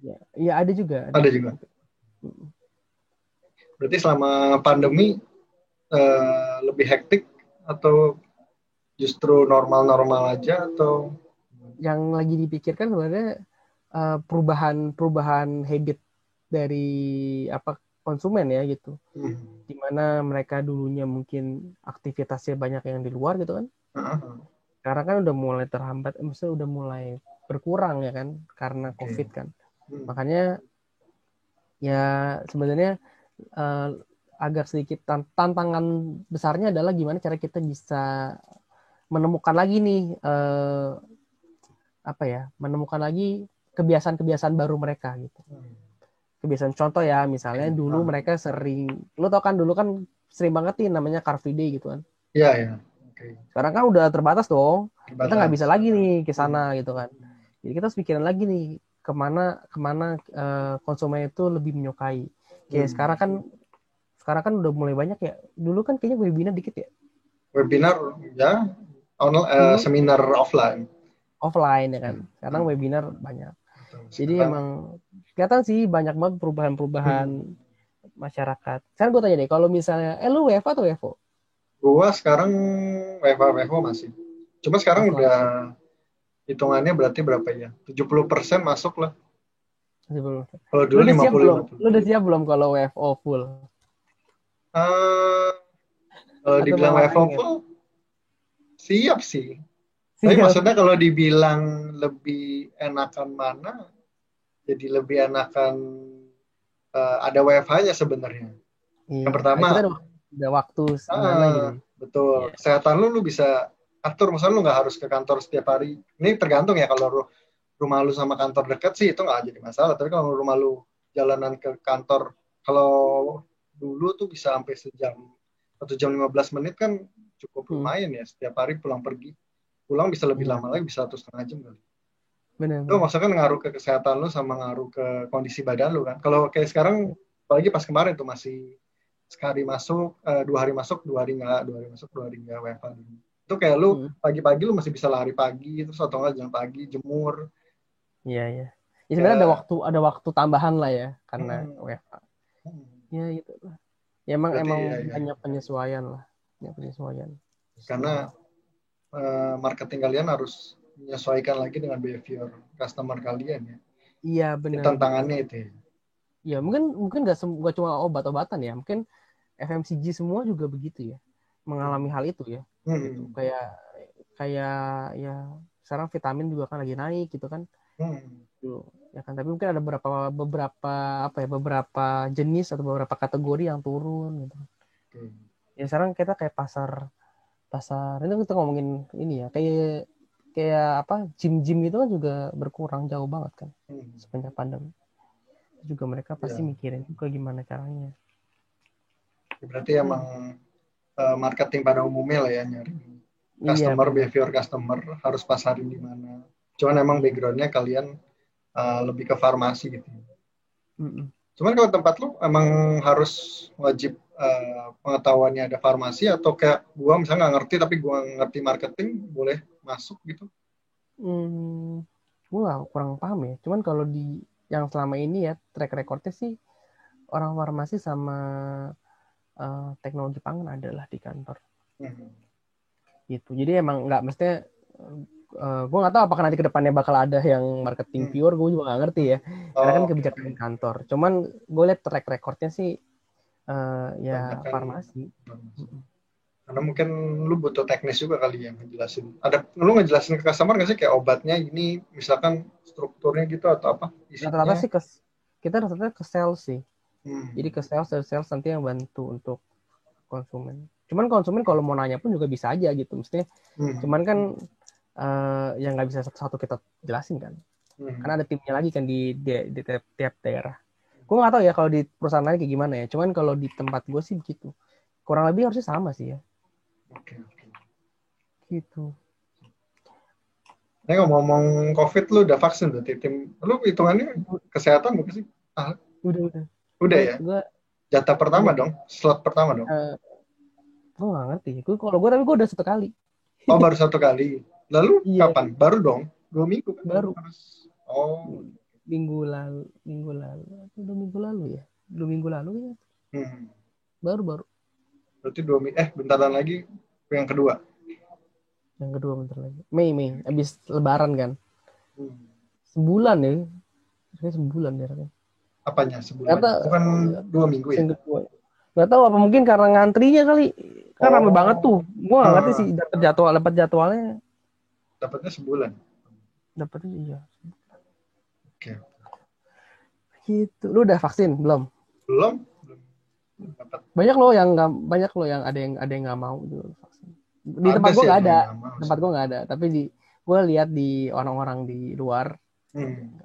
B: Ya, ya ada
A: Ada
B: juga
A: juga.
B: campaign.
A: Berarti selama pandemi lebih hektik atau justru normal-normal aja atau
B: Yang lagi dipikirkan sebenarnya perubahan habit dari apa konsumen ya gitu.
A: hmm.
B: Dimana mereka dulunya mungkin aktivitasnya banyak yang di luar gitu kan.
A: Uh-huh.
B: Sekarang kan udah mulai terhambat, maksudnya udah mulai berkurang ya kan karena
A: Oke.
B: COVID kan.
A: Hmm.
B: Makanya ya sebenarnya uh, agak sedikit tantangan besarnya adalah gimana cara kita bisa menemukan lagi nih apa ya, menemukan lagi kebiasaan-kebiasaan baru mereka gitu.
A: Hmm.
B: Kebiasaan contoh ya,
A: Oke.
B: misalnya dulu
A: Ah.
B: mereka sering, lo tau kan dulu kan sering banget nih namanya Car Free Day gitu kan.
A: Iya ya. Oke.
B: Sekarang kan udah terbatas dong. Kita nggak bisa
A: Terbatas.
B: lagi nih ke
A: Hmm.
B: sana gitu kan. Jadi kita harus pikirin lagi nih kemana kemana konsumen itu lebih menyukai. Kayak
A: Hmm.
B: sekarang kan udah mulai banyak ya. Dulu kan kayaknya webinar dikit ya.
A: Webinar ya
B: Dulu
A: seminar offline.
B: offline ya kan. Sekarang webinar banyak. Jadi
A: Sekarang,
B: emang kelihatan sih banyak banget perubahan-perubahan
A: hmm,
B: masyarakat. Sekarang gue tanya deh, kalau misalnya, lu WFA atau WFO?
A: gua sekarang WFH masih. Cuma sekarang
B: Offline.
A: udah hitungannya berarti berapa ya? 70% masuk lah.
B: Sebelum.
A: Kalau
B: Lu
A: dulu
B: udah siap belum?
A: 50-50.
B: Lu udah siap belum kalau WFO full?
A: Eh, kalau
B: Atau
A: dibilang
B: malah
A: WFH
B: pengen?
A: full, siap sih. Tapi
B: Siap.
A: maksudnya kalau dibilang lebih enakan mana, jadi lebih enakan ada WFH-nya sebenarnya.
B: Iya,
A: Yang pertama,
B: kita ada waktu gimana gitu.
A: betul.
B: Iya.
A: Kesehatan lu bisa atur. Misalnya lu nggak harus ke kantor setiap hari. Ini tergantung ya, kalau rumah lu sama kantor dekat sih itu nggak jadi masalah. Tapi kalau rumah lu jalanan ke kantor, kalau dulu tuh bisa sampai sejam, 1 jam 15 menit kan cukup
B: Hmm,
A: lumayan ya. Setiap hari pulang pergi. Pulang bisa lebih
B: iya,
A: lama lagi, bisa 1,5 jam kali. Itu
B: benar-benar.
A: maksudnya kan ngaruh ke kesehatan lu sama ngaruh ke kondisi badan lu kan. Kalau kayak sekarang, apalagi pas kemarin tuh masih sekali masuk, 2 hari masuk, 2 hari nggak, 2 hari masuk, 2 hari nggak WFH dulu. Itu kayak lu
B: Hmm,
A: pagi-pagi lu masih bisa lari pagi, terus atau nggak jalan pagi, jemur.
B: iya, iya. Ya sebenarnya
A: Ya,
B: ada waktu tambahan lah ya karena
A: hmm,
B: WFA.
A: hmm.
B: Ya gitu lah. Ya emang
A: Berarti
B: emang
A: ya, ya,
B: banyak penyesuaian lah. Banyak penyesuaian.
A: karena marketing kalian harus menyesuaikan lagi dengan behavior customer kalian ya.
B: Iya
A: Ini
B: benar.
A: tantangannya itu ya.
B: Ya mungkin mungkin nggak cuma obat-obatan ya. Mungkin FMCG semua juga begitu ya. Mengalami
A: Hmm.
B: hal itu ya. Gitu.
A: Hmm.
B: Kayak kayak ya sekarang vitamin juga kan lagi naik gitu kan.
A: Hmm.
B: Tuh, ya kan, tapi mungkin ada beberapa apa ya, beberapa jenis atau beberapa kategori yang turun gitu.
A: Oke.
B: Ya sekarang kita kayak pasar pasar ini kita ngomongin ini ya, kayak kayak apa, gym-gym itu kan juga berkurang jauh banget kan
A: Hmm.
B: sepanjang pandemi. Juga mereka pasti
A: Ya,
B: mikirin juga gimana caranya.
A: berarti emang marketing pada umumnya lah ya, nyari
B: Iya
A: customer,
B: benar.
A: behavior customer, harus pasarin di mana. Cuman emang
B: Iya.
A: backgroundnya kalian lebih ke farmasi gitu.
B: Mm-mm.
A: Cuman kalau tempat lu emang harus wajib pengetahuannya ada farmasi, atau kayak gua misalnya nggak ngerti tapi gua ngerti marketing, boleh masuk gitu?
B: Gua kurang paham ya. Cuman kalau di yang selama ini ya track recordnya sih orang farmasi sama teknologi pangan adalah di kantor.
A: Hmm.
B: Gitu. Jadi emang nggak mestinya gue nggak tahu apakah nanti kedepannya bakal ada yang marketing
A: Hmm.
B: pure, gue juga nggak ngerti ya. Karena kan
A: Oh, oke,
B: kebijakan
A: oke.
B: kantor. Cuman gue lihat track recordnya sih ya
A: Banyak kan
B: farmasi.
A: farmasi. Karena mungkin lu butuh teknis juga kali yang ngejelasin. Lu ngejelasin ke customer nggak sih kayak obatnya ini, misalkan strukturnya gitu atau apa
B: Rata-rata
A: isinya?
B: sih kita rata-rata ke sales sih. Jadi
A: Hmm.
B: ke sales, dari sales nanti yang bantu untuk konsumen. Cuman konsumen kalau mau nanya pun juga bisa aja gitu. Mestinya,
A: Hmm.
B: cuman kan yang nggak bisa satu-satu kita jelasin kan. Karena
A: Hmm.
B: ada timnya lagi kan di tiap daerah. Gue nggak tahu ya kalau di perusahaan lain kayak gimana ya. Cuman kalau di tempat gue sih begitu. Kurang lebih harusnya sama sih ya.
A: Oke, oke.
B: Gitu.
A: Ini ngomong COVID, lu udah vaksin berarti tim. Lu hitungannya kesehatan bukan sih? Ah,
B: Udah.
A: udah
B: Gue
A: ya.
B: gue
A: Jatah pertama
B: udah.
A: dong, slot pertama dong.
B: Gue nggak ngerti. Gue kalau gue tapi gue udah 1 kali.
A: Oh, baru 1 kali. Lalu
B: Iya,
A: kapan? Baru dong. 2 minggu kan baru
B: baru
A: harus. Oh.
B: minggu lalu ya. 2 minggu lalu ya.
A: Hmm.
B: Baru
A: Berarti 2 minggu. Bentaran lagi yang kedua.
B: yang kedua bentar lagi. Mei abis Lebaran kan.
A: Hmm.
B: Sebulan ya. Kayaknya sebulan ya.
A: Apanya sebulan?
B: Ternyata
A: Bukan 2 minggu ya?
B: yang kedua. Nggak tahu apa mungkin karena ngantrinya kali. Kan rame banget tuh.
A: Oh.
B: Gue nggak ngerti sih
A: Ah,
B: dapat jadwalnya.
A: dapatnya sebulan.
B: Dapatnya iya.
A: Oke.
B: Gitu. Lu udah vaksin belum?
A: Belum? Belum dapat.
B: Banyak loh yang ada yang nggak mau juga vaksin. Di
A: Ada
B: tempat gue
A: sih,
B: nggak
A: ada
B: ada.
A: yang nggak mau
B: Tempat
A: sih.
B: gue nggak ada. Tapi gue lihat di orang-orang di luar.
A: Hmm.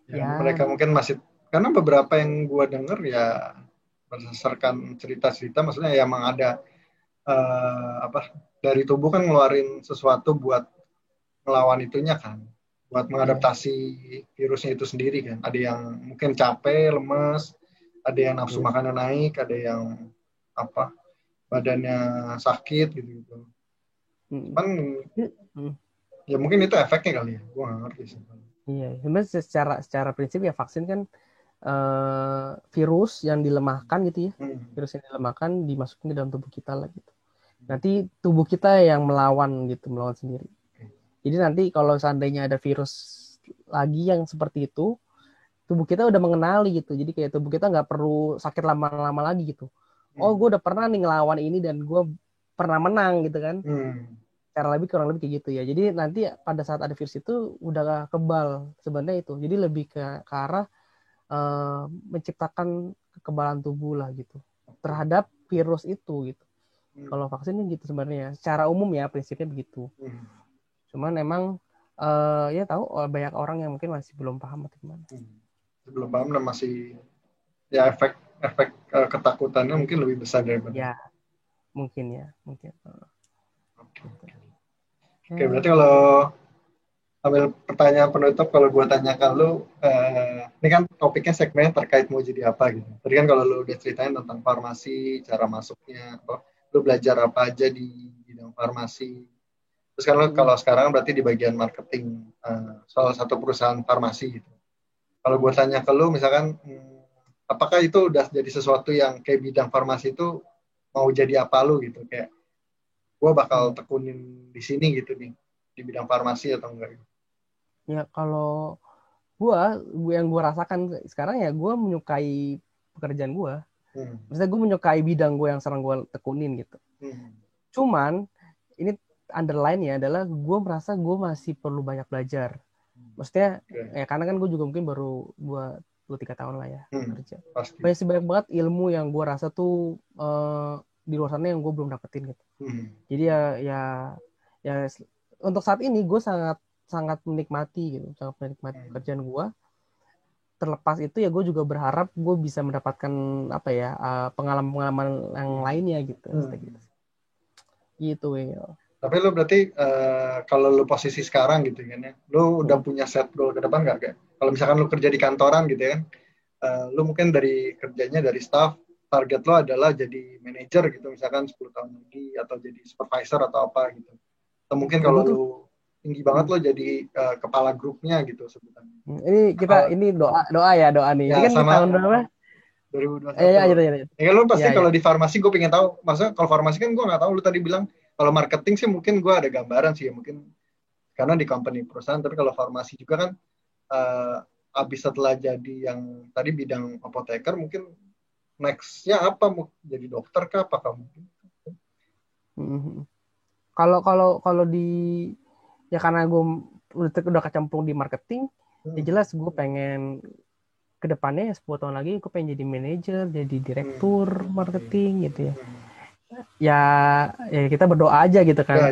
A: Ya,
B: Ya,
A: mereka mungkin masih, karena beberapa yang gue denger ya berdasarkan cerita-cerita, maksudnya ya emang ada apa, dari tubuh kan ngeluarin sesuatu buat melawan itunya kan, buat
B: iya.
A: mengadaptasi virusnya itu sendiri kan. Ada yang mungkin capek, lemes, ada yang nafsu
B: Iya.
A: makannya naik, ada yang apa, badannya sakit gitu gitu.
B: Mm.
A: Cuman
B: Mm.
A: ya mungkin itu efeknya kali ya, gue nggak ngerti sih.
B: Iya, sebenarnya secara prinsip ya vaksin kan virus yang dilemahkan gitu ya, virus yang dilemahkan dimasukin ke dalam tubuh kita lah gitu. Nanti tubuh kita yang melawan sendiri. Jadi nanti kalau seandainya ada virus lagi yang seperti itu, tubuh kita udah mengenali gitu. Jadi kayak tubuh kita nggak perlu sakit lama-lama lagi gitu. Oh, gue udah pernah nih ngelawan ini dan gue pernah menang gitu kan. Kurang lebih kayak gitu ya. Jadi nanti pada saat ada virus itu udah kebal sebenarnya itu. Jadi lebih ke arah menciptakan kekebalan tubuh lah gitu terhadap virus itu gitu. Kalau vaksinnya gitu sebenarnya. Secara umum ya prinsipnya begitu. Cuman emang ya tahu banyak orang yang mungkin masih belum paham atau gimana.
A: Belum paham dan masih ya efek ketakutannya mungkin lebih besar daripada.
B: Ya, mungkin ya, mungkin.
A: Oke, berarti kalau ambil pertanyaan penutup, kalau gue tanyakan lu, ini kan topiknya segmen terkait mau jadi apa gitu. Tadi kan kalau lu udah ceritain tentang farmasi, cara masuknya, lu belajar apa aja di bidang farmasi. Terus kan lu kalau sekarang berarti di bagian marketing salah satu perusahaan farmasi gitu. Kalau gue tanya ke lu, misalkan, apakah itu udah jadi sesuatu yang kayak bidang farmasi itu mau jadi apa lu gitu, kayak gue bakal tekunin di sini gitu nih, di bidang farmasi atau enggak gitu.
B: Ya kalau yang gue rasakan sekarang ya gue menyukai pekerjaan gue. Maksudnya gue menyukai bidang gue yang sekarang gue tekunin gitu. Cuman ini underline-nya adalah gue merasa gue masih perlu banyak belajar. Maksudnya ya karena kan gue juga mungkin baru 23 tahun lah ya kerja. Masih banyak banget ilmu yang gue rasa tuh di luar sana yang gue belum dapetin gitu. Jadi ya untuk saat ini gue sangat menikmati gitu, sangat menikmati pekerjaan gue. Terlepas itu ya gue juga berharap gue bisa mendapatkan apa ya pengalaman yang lainnya gitu. Gitu ya.
A: Tapi lu berarti kalau lu posisi sekarang gitu kan ya, lu udah punya set goal ke depan nggak kayak? Kalau misalkan lu kerja di kantoran gitu ya kan, lu mungkin dari kerjanya dari staff, target lu adalah jadi manajer gitu, misalkan 10 tahun lagi, atau jadi supervisor atau apa gitu. Atau mungkin kalau lu tinggi banget lo jadi kepala grupnya gitu sebutannya.
B: Ini kita ini doa nih.
A: Ya,
B: ini kan
A: sama
B: tahun berapa?
A: 2021. Ya lu pasti kalau di farmasi gue pengen tahu. Maksudnya kalau farmasi kan gue nggak tahu. Lu tadi bilang kalau marketing sih mungkin gue ada gambaran sih ya, mungkin karena di company perusahaan. Tapi kalau farmasi juga kan habis setelah jadi yang tadi bidang apoteker, mungkin nextnya apa? Mau jadi dokter kah? Apakah mungkin?
B: Kalau di ya karena gue udah kecemplung di marketing, ya jelas gue pengen kedepannya 10 tahun lagi gue pengen jadi manajer, jadi direktur marketing gitu ya. Ya kita berdoa aja gitu kan.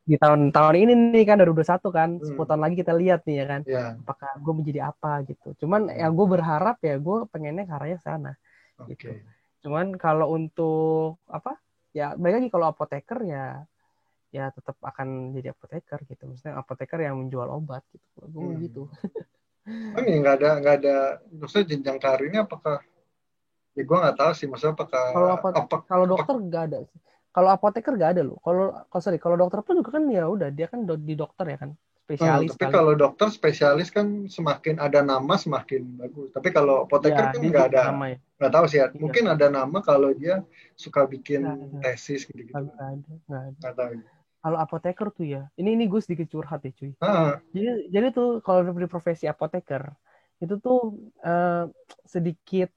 B: Di tahun ini nih kan 2021 kan, 10 tahun lagi kita lihat nih ya kan. Apakah gue menjadi apa gitu. Cuman yang gue berharap ya gue pengennya ke arahnya sana gitu. Cuman kalau untuk apa? Ya balik lagi kalau apoteker ya tetap akan jadi apoteker gitu. Maksudnya apoteker yang menjual obat gitu. Gue gitu.
A: Ini nggak ada maksudnya jenjang karirnya apakah? Ya gue nggak tahu sih, maksudnya apakah
B: kalau dokter nggak ada sih. Kalau apoteker nggak ada loh. Kalau dokter pun juga kan ya udah dia kan di dokter ya kan spesialis.
A: Tapi kalau dokter spesialis kan semakin ada nama semakin bagus. Tapi kalau apoteker kan nggak ada.
B: Ya.
A: Nggak tahu sih ya. Mungkin ada nama kalau dia suka bikin tesis gitu-gitu.
B: Nggak tahu. Kalau apoteker tuh ya, ini gue sedikit curhat ya cuy. Jadi tuh kalau di profesi apoteker itu tuh sedikit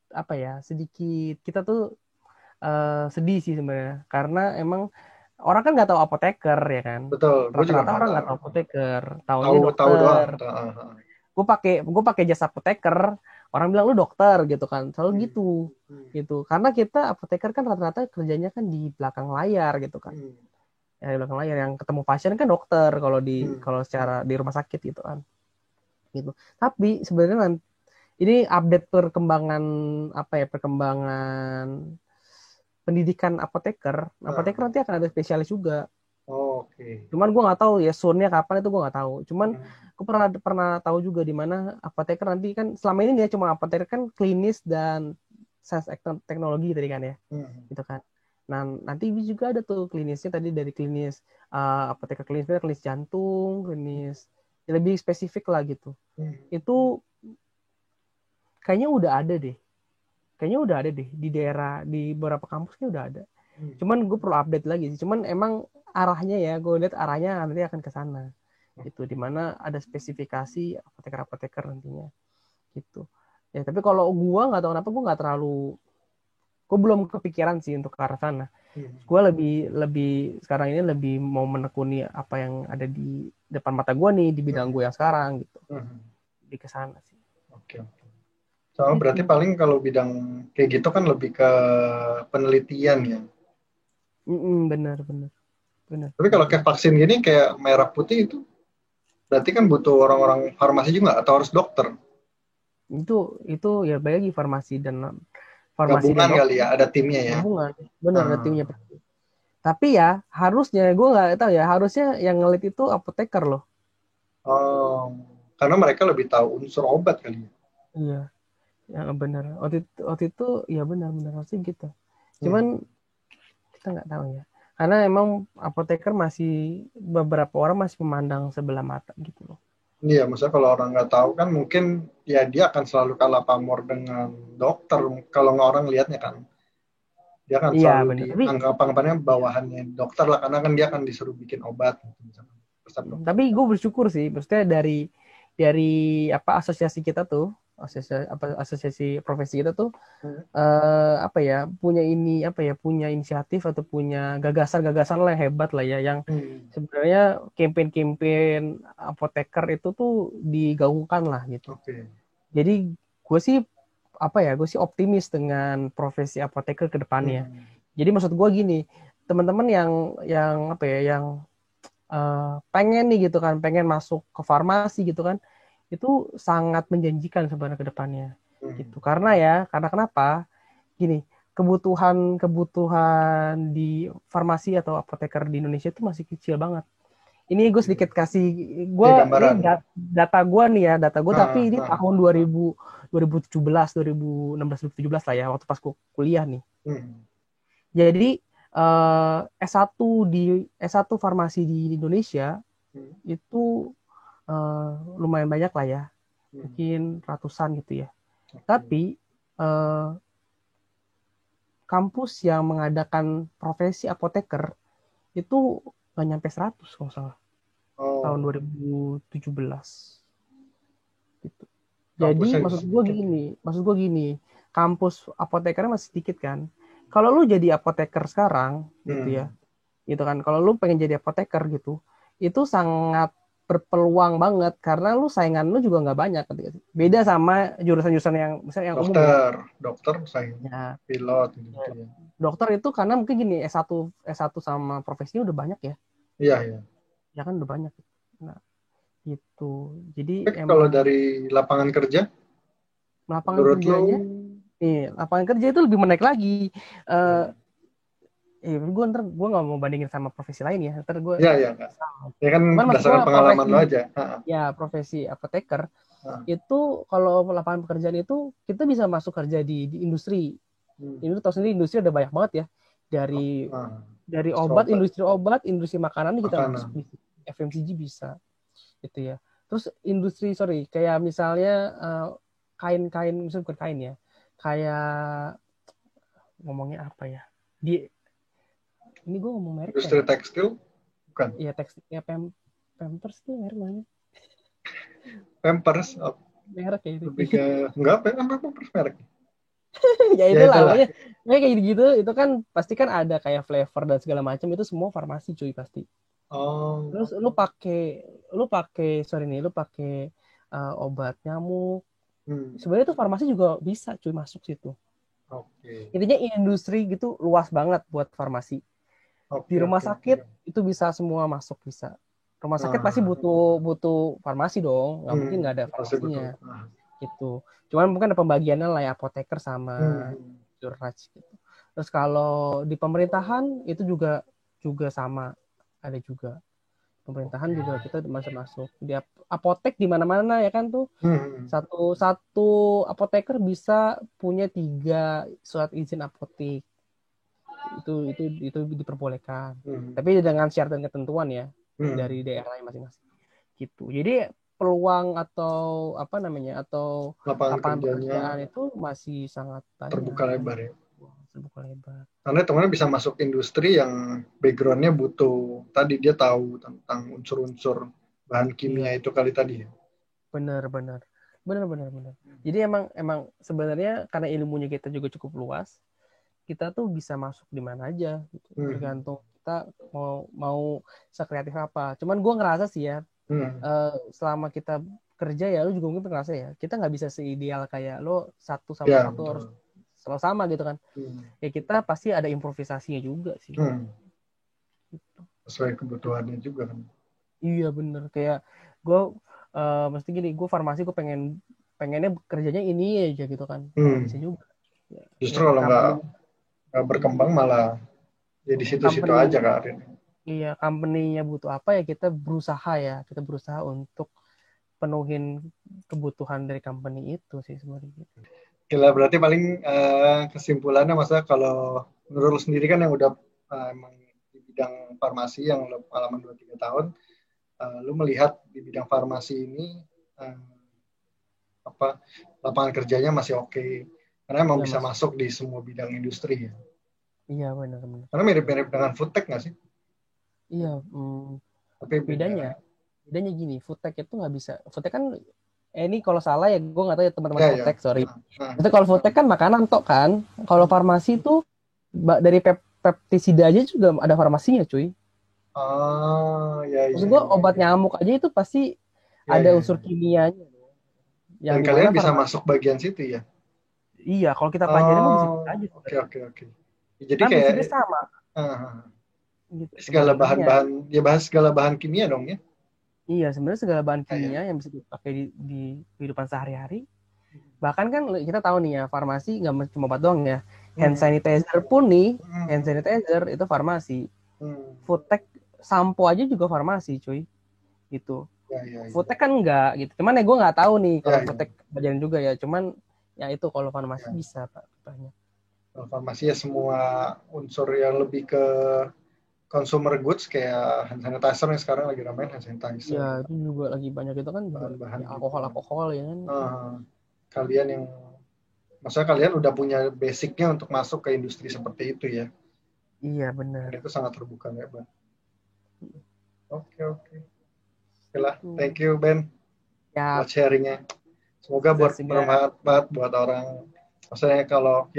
B: kita tuh sedih sih sebenarnya karena emang orang kan nggak tahu apoteker ya kan.
A: Betul.
B: Rata-rata orang nggak tahu apoteker, tahunya dokter. Gue pakai jasa apoteker, orang bilang lu dokter gitu kan, selalu gitu. Karena kita apoteker kan rata-rata kerjanya kan di belakang layar gitu kan. Ya, di belakang layar yang ketemu pasien kan dokter kalau secara di rumah sakit gitu kan. Gitu. Tapi sebenarnya ini update perkembangan pendidikan apoteker nanti akan ada spesialis juga. Cuman gue nggak tahu ya soon-nya kapan itu gue nggak tahu. Cuman gue pernah tahu juga di mana apoteker nanti kan selama ini dia cuma apoteker kan klinis dan sains teknologi tadi kan ya, gitu kan. Nah, nanti juga ada tuh klinisnya tadi dari klinis apoteker klinis jantung, klinis lebih spesifik lah gitu. Itu kayaknya udah ada deh. Kayaknya udah ada deh di daerah di beberapa kampusnya udah ada. Cuman gue perlu update lagi sih. Cuman emang arahnya ya, gue lihat arahnya nanti akan ke sana. Itu dimana ada spesifikasi apoteker-apoteker nantinya gitu. Ya tapi kalau gue nggak tahu kenapa gue nggak terlalu, gue belum kepikiran sih untuk ke arah sana. Gue lebih lebih sekarang ini lebih mau menekuni apa yang ada di depan mata gue nih di bidang gue yang sekarang gitu. Di ke sana sih.
A: Oke. So, berarti paling kalau bidang kayak gitu kan lebih ke penelitian ya.
B: Benar.
A: Tapi kalau kayak vaksin gini kayak merah putih itu berarti kan butuh orang-orang farmasi juga atau harus dokter?
B: Itu ya bagi farmasi dan
A: Gabungan
B: dokter
A: kali ya, ada timnya ya.
B: gabungan. Benar ada timnya. Tapi ya harusnya gue nggak tahu ya, harusnya yang ngelit itu apoteker loh.
A: Oh, karena mereka lebih tahu unsur obat kali ya.
B: Iya, ya benar. Waktu itu ya benar harusnya gitu. Cuman kita nggak tahu ya. Karena emang apoteker masih beberapa orang masih memandang sebelah mata gitu loh.
A: Iya, maksudnya kalau orang nggak tahu kan mungkin ya dia akan selalu kalah pamor dengan dokter. Kalau nggak orang lihatnya kan, dia akan
B: Iya
A: selalu
B: benar. Tapi
A: dianggap anggapannya bawahannya dokter lah, karena kan dia akan disuruh bikin obat. Gitu, misalkan. Resep dokter.
B: Tapi gue bersyukur sih, maksudnya dari apa asosiasi kita tuh, asosiasi profesi kita tuh apa ya punya inisiatif atau punya gagasan-gagasan lah hebat lah ya yang sebenarnya campaign-campaign apoteker itu tuh digaungkan lah gitu. Jadi gue sih optimis dengan profesi apoteker ke depannya. Jadi maksud gue gini, teman-teman yang apa ya yang pengen nih gitu kan, pengen masuk ke farmasi gitu kan, itu sangat menjanjikan sebenarnya ke depannya gitu. Karena kenapa? Gini, kebutuhan di farmasi atau apoteker di Indonesia itu masih kecil banget. Ini gue sedikit kasih ini data gue nih ya, data gue tapi ini tahun 2017, 2016, 2017 lah ya, waktu pas kuliah nih. Jadi S1 farmasi di Indonesia itu lumayan banyak lah ya, mungkin ratusan gitu ya. Tapi kampus yang mengadakan profesi apoteker itu nggak nyampe 100 kalau salah. Tahun 2017 gitu. Jadi maksud gue gini, kampus apotekernya masih sedikit kan. Kalau lu jadi apoteker sekarang gitu ya, gitu kan. Kalau lu pengen jadi apoteker gitu, itu sangat berpeluang banget karena lu saingan lu juga nggak banyak. Beda sama jurusan-jurusan yang misalnya yang umum ya.
A: Dokter saingan pilot gitu ya.
B: Dokter itu karena mungkin gini S1 sama profesinya udah banyak ya.
A: Iya.
B: Ya kan udah banyak. Nah, gitu. Jadi
A: kalau dari lapangan kerja?
B: Lapangan kerjanya lapangan kerja itu lebih menaik lagi. Gue nggak mau bandingin sama profesi lain ya. Ntar gue
A: ya kan berdasarkan pengalaman lo aja.
B: Ya profesi apoteker itu kalau lapangan pekerjaan itu kita bisa masuk kerja di industri. Ini tahu sendiri industri ada banyak banget ya, dari obat, industri makanan kita masuk di FMCG bisa gitu ya. Terus industri kayak misalnya kain-kain, misalnya bukan kain ya, kayak ngomongnya apa ya, ini gue ngomong merek
A: industri tekstil bukan?
B: Iya tekstil ya, Pampers tuh merek mana?
A: Pampers
B: merek ya itu.
A: Lebih ke enggak Pampers merek.
B: Ya itulah kayak gitu itu kan pasti kan ada kayak flavor dan segala macam, itu semua farmasi cuy pasti. Terus lu pakai obat nyamuk. Sebenarnya tuh farmasi juga bisa cuy masuk situ. Intinya industri gitu luas banget buat farmasi. Di rumah sakit itu bisa semua masuk bisa. Rumah sakit pasti butuh farmasi dong, nggak mungkin nggak ada farmasinya. Gitu. Cuman mungkin ada pembagiannya lah ya, apoteker sama jurnaj gitu. Terus kalau di pemerintahan itu juga sama, ada juga. Pemerintahan juga kita masuk. Di apotek di mana-mana ya kan tuh. Satu apoteker bisa punya 3 surat izin apotek. itu diperbolehkan. Tapi dengan syarat dan ketentuan ya dari daerah masing-masing. Gitu. Jadi peluang atau apa namanya atau lapangan pekerjaan itu masih sangat banyak.
A: Terbuka lebar ya.
B: Terbuka lebar.
A: Karena temannya bisa masuk industri yang background-nya butuh. Tadi dia tahu tentang unsur-unsur bahan kimia itu kali tadi ya.
B: Benar. Jadi emang sebenarnya karena ilmunya kita juga cukup luas, kita tuh bisa masuk di mana aja gitu. Tergantung kita mau sekreatif apa. Cuman gue ngerasa sih ya selama kita kerja ya, lu juga mungkin ngerasa ya, kita nggak bisa seideal kayak lo satu sama satu harus selalu sama gitu kan. Ya kita pasti ada improvisasinya juga sih.
A: Gitu. Sesuai kebutuhannya juga kan.
B: Iya bener, kayak gue mesti gini, gue farmasi gue pengennya kerjanya ini aja gitu kan. Bisa juga. Ya,
A: justru kalau nggak berkembang malah jadi situ-situ aja kan.
B: Iya, company-nya butuh apa ya kita berusaha untuk penuhin kebutuhan dari company itu sih sebenarnya.
A: Gila, berarti paling kesimpulannya masa kalau menurut lu sendiri kan yang udah emang di bidang farmasi yang lu pengalaman 2-3 tahun, lu melihat di bidang farmasi ini lapangan kerjanya masih oke. Karena emang bisa masuk di semua bidang industri ya.
B: Iya benar.
A: Karena mirip-mirip dengan food tech nggak sih?
B: Iya. Tapi bedanya gini, food tech itu nggak bisa. Food tech kan ini kalau salah ya gue nggak tahu ya teman-teman food tech, sorry. Itu kalau food tech kan makanan tok kan. Kalau farmasi itu dari pestisida aja juga ada farmasinya cuy. Maksud gue obat nyamuk aja itu pasti ada unsur kimianya.
A: Dan kalian bisa masuk bagian situ ya?
B: Iya, kalau kita pelajari mah bisa aja.
A: Oke. Jadi
B: kan
A: kayak
B: sama.
A: Gitu. Segala bahan-bahan, ya bahas segala bahan kimia dong ya?
B: Iya, sebenarnya segala bahan kimia yang bisa dipakai di kehidupan sehari-hari. Bahkan kan kita tahu nih ya, farmasi nggak cuma obat doang ya. Hand sanitizer pun nih, hand sanitizer itu farmasi. Food tech sampo aja juga farmasi, cuy. Gitu. Food tech kan enggak gitu. Cuman ya gue nggak tahu nih kalau food tech belajaran juga ya. Cuman ya itu kalau farmasi bisa Pak banyak.
A: Kalau farmasi ya semua unsur yang lebih ke consumer goods kayak hand sanitizer yang sekarang lagi ramai hand sanitizer.
B: Ya itu juga lagi banyak itu kan bahan-bahan ya, alkohol ya kan.
A: Maksudnya kalian udah punya basicnya untuk masuk ke industri seperti itu ya?
B: Iya benar.
A: Dan itu sangat terbuka lebar. Oke. Okelah, thank you Ben buat sharingnya. Semoga bermanfaat buat orang. Maksudnya kalau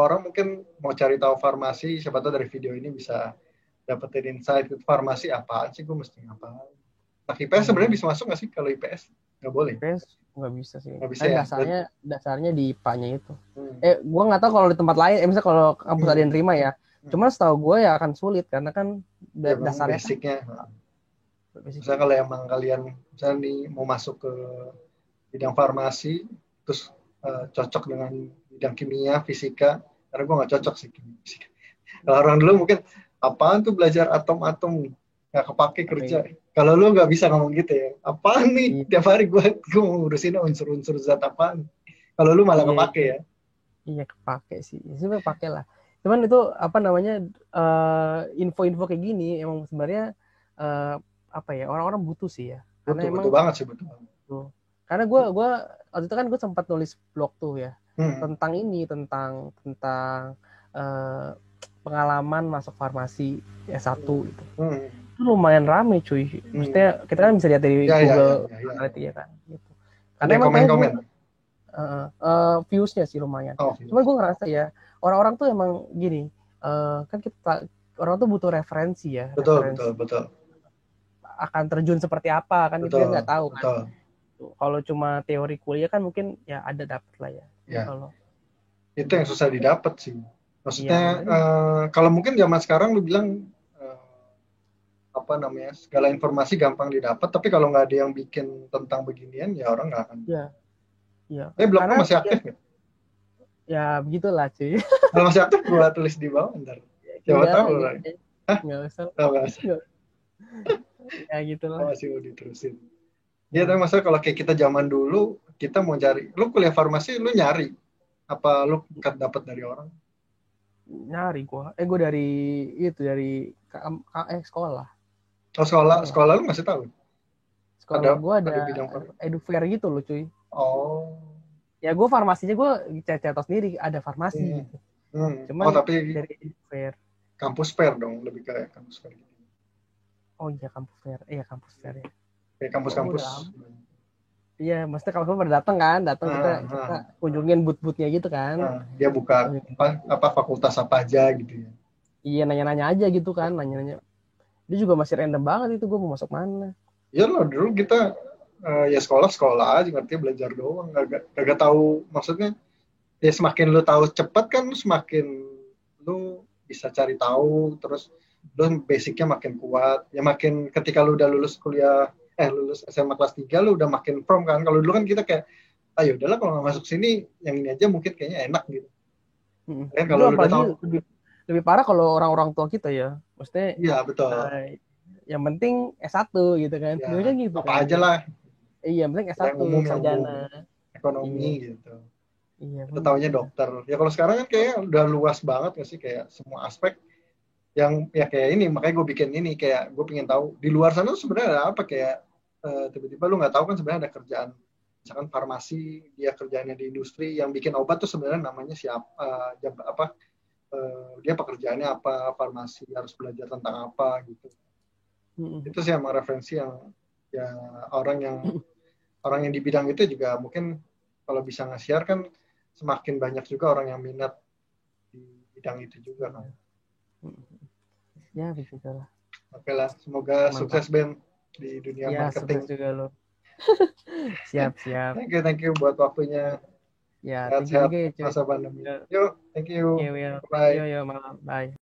A: orang mungkin mau cari tahu farmasi, siapa tahu dari video ini bisa dapetin insight itu farmasi apaan sih, gue mesti ngapain. Nah, IPS sebenarnya bisa masuk nggak sih? Kalau IPS nggak boleh.
B: IPS nggak bisa sih.
A: Nggak bisa ya?
B: Dasarnya di IPA-nya itu. Gue nggak tahu kalau di tempat lain. Misalnya kalau kampus ada yang terima ya. Cuma setahu gue ya akan sulit karena kan dasarnya.
A: Basicnya. Misalnya kalau emang kalian misalnya nih mau masuk ke bidang farmasi, terus cocok dengan bidang kimia, fisika, karena gue nggak cocok sih kimia, fisika. Kalau orang dulu mungkin apaan tuh belajar atom-atom nggak kepake kerja. Kalau lu nggak bisa ngomong gitu ya, apaan nih tiap hari gue mau ngurusin unsur-unsur zat apaan. Kalau lu malah kepake ya.
B: Iya kepake sih, sebenarnya pakai lah. Cuman itu apa namanya info-info kayak gini emang sebenarnya orang-orang butuh sih ya. Karena
A: butuh banget sih betul.
B: Karena gue waktu itu kan gue sempat nulis blog tuh ya tentang pengalaman masuk farmasi S1 gitu. Itu lumayan rame cuy. Maksudnya kita kan bisa lihat dari Google Analytics ya kan. Gitu. Karena emang komen. Views-nya sih lumayan. Cuma gue ngerasa ya orang-orang tuh emang gini. Kan kita orang tuh butuh referensi ya.
A: Betul.
B: Akan terjun seperti apa kan kita nggak tahu kan. Kalau cuma teori kuliah kan mungkin ya ada dapat lah ya. Kalau
A: itu yang susah didapat sih. Maksudnya kalau mungkin zaman sekarang lu bilang segala informasi gampang didapat, tapi kalau nggak ada yang bikin tentang beginian ya orang nggak akan.
B: Iya.
A: Blognya masih aktif nggak?
B: Ya begitulah cuy.
A: Kalau masih aktif gua tulis di bawah ntar. Siapa tahu lah.
B: Nggak usah. Ya gitulah.
A: Masih mau diterusin. Ya tapi masalah kalau kayak kita zaman dulu kita mau cari, lu kuliah farmasi lu nyari apa lu dapat dari orang?
B: nyari gue dari itu dari sekolah.
A: Oh, sekolah lu masih tahu?
B: Sekolah gue
A: Ada
B: ada
A: bidang
B: edufair gitu loh cuy.
A: Oh.
B: Ya gue farmasinya gue cetok sendiri ada farmasi gitu.
A: Oh,
B: Cuman
A: tapi
B: dari edufair.
A: kampus fair dong, lebih kayak kampus fair gitu.
B: Oh iya kampus fair. Iya kampus fair ya.
A: Kayak
B: Oh,
A: kampus-kampus.
B: Iya, maksudnya kalau pada datang kan, kita kunjungin booth-boothnya gitu kan.
A: Dia buka apa fakultas apa aja gitu ya.
B: Iya, nanya-nanya aja gitu kan, nanya-nanya. Dia juga masih random banget itu gue mau masuk mana.
A: Iya loh, dulu kita ya sekolah aja, ngerti belajar doang, gak tahu maksudnya. Ya semakin lu tahu cepat kan, semakin lu bisa cari tahu, terus lu basicnya makin kuat. Ya makin ketika lu udah lulus kuliah, lulus SMA kelas 3 lu udah makin firm kan. Kalau dulu kan kita kayak, ayo udahlah kalau nggak masuk sini, yang ini aja mungkin kayaknya enak gitu. Kan
B: Itu
A: kalau lu udah
B: apalagi
A: tahu,
B: lebih parah kalau orang-orang tua kita ya. Maksudnya
A: iya betul.
B: Yang penting S1 gitu kan.
A: Ya,
B: Kan gitu
A: apa
B: kan.
A: aja lah.
B: Iya, penting S1
A: yang umum,
B: sarjana.
A: Ekonomi gitu.
B: Iya,
A: Kita taunya dokter. Ya kalau sekarang kan kayak udah luas banget nggak sih, kayak semua aspek yang ya kayak ini, makanya gue bikin ini, kayak gue pengen tahu di luar sana sebenarnya ada apa, kayak tiba-tiba lu nggak tahu kan sebenarnya ada kerjaan, misalkan farmasi dia kerjaannya di industri yang bikin obat tuh sebenarnya namanya siapa, dia pekerjaannya apa, farmasi harus belajar tentang apa gitu. Itu sih emang referensi yang ya orang yang di bidang itu juga mungkin kalau bisa nge-share kan semakin banyak juga orang yang minat di bidang itu juga kan.
B: Ya begitulah.
A: Oke lah, semoga sukses Ben di dunia marketing.
B: Sukses juga lo. Siap.
A: Thank you buat waktunya.
B: Ya,
A: Sehat-sehat
B: thank you juga,
A: masa pandemi. Yuk, thank you.
B: Yo,
A: Bye.
B: malam. Bye.